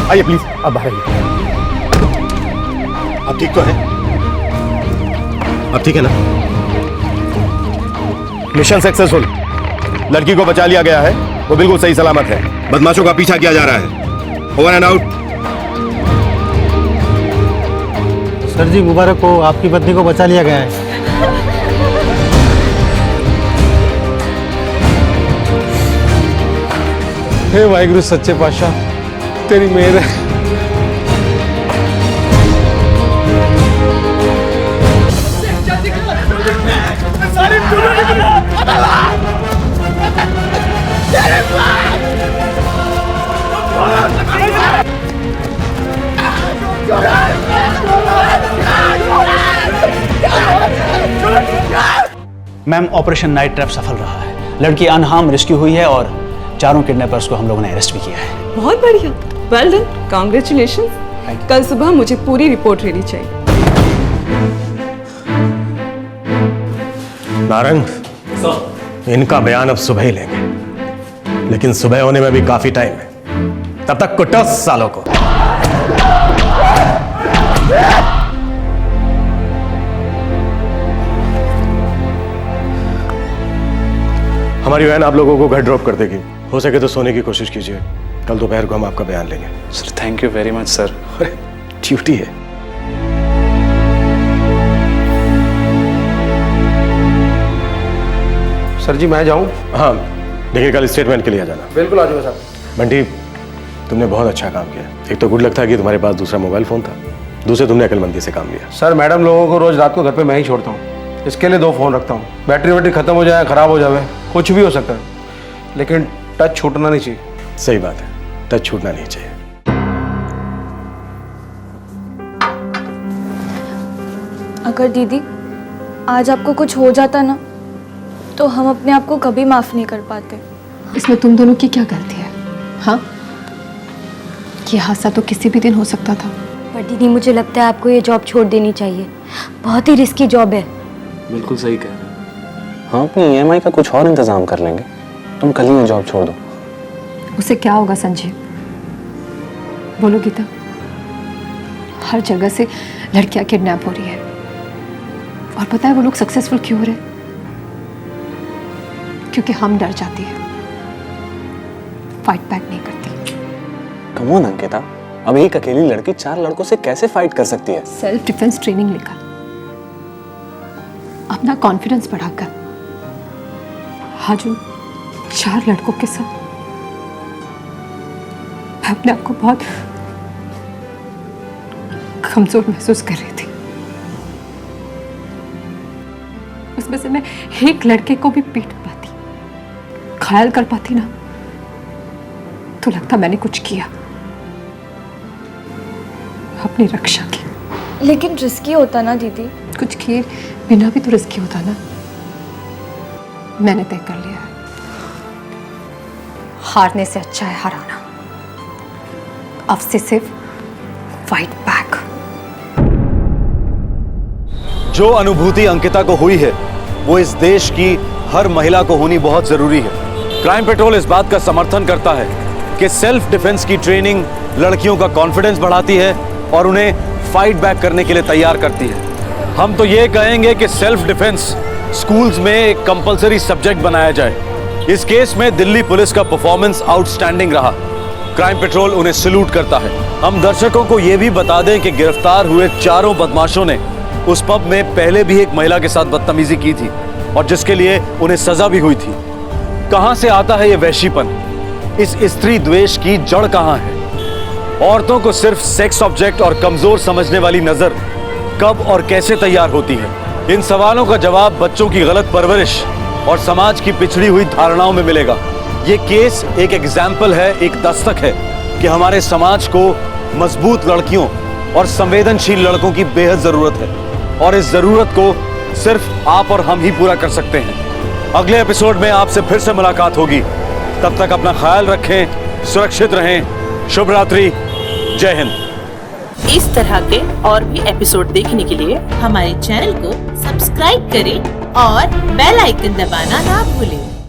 आइए प्लीज, अब बाहर आइए। अब ठीक तो है? अब ठीक है ना? Mission successful. लड़की को बचा लिया गया है, वो बिल्कुल सही सलामत है। बदमाशों का पीछा किया जा रहा है। Over and out. सर जी मुबारक हो, आपकी पत्नी को बचा लिया गया है। हे वाहिगुरु सच्चे पातशाह, तेरी मेहर है। मैम, ऑपरेशन नाइट ट्रैप सफल रहा है। लड़की अनहार्म रेस्क्यू हुई है और चारों किडनैपर्स को हम लोगों ने अरेस्ट भी किया है। बहुत बढ़िया, वेल डन, कांग्रेचुलेशंस। कल सुबह मुझे पूरी रिपोर्ट रेडी चाहिए। नारंग, इनका बयान अब सुबह ही लेंगे, लेकिन सुबह होने में भी काफी टाइम है। तब तक कुटो सालों को। हमारी वैन आप लोगों को घर ड्रॉप कर देगी। हो सके तो सोने की कोशिश कीजिए। कल दोपहर को हम आपका बयान लेंगे। Sir thank you very much sir. Duty है। सर जी मैं जाऊं? हाँ, लेकिन कल स्टेटमेंट के लिए आ जाना। बिल्कुल आ जाऊंगा साहब। बंटी, तुमने बहुत अच्छा काम किया। एक तो गुड लक था कि तुम्हारे पास दूसरा मोबाइल फोन था, दूसरे तुमने अकलमंदी से काम लिया। सर मैडम लोगों को रोज रात को घर पे मैं ही छोड़ता हूँ, इसके लिए 2 फोन रखता हूँ। बैटरी वैटरी खत्म हो जाए, खराब हो जाए, कुछ भी हो सकता है, लेकिन टच छूटना नहीं चाहिए। सही बात है, टच छूटना नहीं चाहिए। अगर दीदी आज आपको कुछ हो जाता ना, तो हम अपने आप को कभी माफ नहीं कर पाते। इसमें तुम दोनों की क्या गलती है? हाँ, ये हादसा तो किसी भी दिन हो सकता था। पर दीदी मुझे लगता है आपको ये जॉब छोड़ देनी चाहिए, बहुत ही रिस्की जॉब है। बिल्कुल सही कह रहे हैं। हाँ, अपनी EMI का कुछ और इंतजाम कर लेंगे। तुम कल ही ये जॉब छोड़ दो। उसे क्या होगा संजीव? बोलो गीता, हर जगह से लड़कियां किडनैप हो रही है, और पता है वो लोग सक्सेसफुल क्यों हो रहे? क्योंकि हम डर जाती है, फाइट बैक नहीं करती। कम ऑन अंकिता, अब एक अकेली लड़की 4 लड़कों से कैसे फाइट कर सकती है? सेल्फ डिफेंस ट्रेनिंग लेकर, अपना कॉन्फिडेंस बढ़ाकर, आज उन 4 लड़कों के साथ मैं अपने आप को बहुत कमजोर महसूस कर रही थी। उसमें से मैं एक लड़के को भी पीट पाती, घायल कर पाती ना, तो लगता मैंने कुछ किया, अपनी रक्षा की। लेकिन रिस्की होता ना दीदी। कुछ किए बिना भी तो रिस्की होता ना। मैंने तय कर लिया है, हारने से अच्छा है हराना। अब से सिर्फ फाइट बैक। जो अनुभूति अंकिता को हुई है, वो इस देश की हर महिला को होनी बहुत जरूरी है। क्राइम पेट्रोल इस बात का समर्थन करता है कि सेल्फ डिफेंस की ट्रेनिंग लड़कियों का कॉन्फिडेंस बढ़ाती है और उन्हें फाइट बैक करने के लिए तैयार करती है। हम तो ये कहेंगे कि सेल्फ डिफेंस स्कूल्स में एक कंपलसरी सब्जेक्ट बनाया जाए। इस केस में दिल्ली पुलिस का परफॉर्मेंस आउटस्टैंडिंग रहा। क्राइम पेट्रोल उन्हें सैल्यूट करता है। हम दर्शकों को यह भी बता दें कि गिरफ्तार हुए 4 बदमाशों ने उस पब में पहले भी एक महिला के साथ बदतमीजी की थी और जिसके लिए उन्हें सजा भी हुई थी। कहां से आता है ये वहशीपन? इस स्त्री द्वेष की जड़ कहां है? औरतों को सिर्फ सेक्स ऑब्जेक्ट और कमजोर समझने वाली नजर कब और कैसे तैयार होती है? इन सवालों का जवाब बच्चों की गलत परवरिश और समाज की पिछड़ी हुई धारणाओं में मिलेगा। ये केस एक एग्जाम्पल है, एक दस्तक है कि हमारे समाज को मजबूत लड़कियों और संवेदनशील लड़कों की बेहद जरूरत है, और इस जरूरत को सिर्फ आप और हम ही पूरा कर सकते हैं। अगले एपिसोड में आपसे फिर से मुलाकात होगी। तब तक अपना ख्याल रखें, सुरक्षित रहें। शुभ रात्रि, जय हिंद। इस तरह के और भी एपिसोड देखने के लिए हमारे चैनल को सब्सक्राइब करें और बेल आइकन दबाना ना भूलें।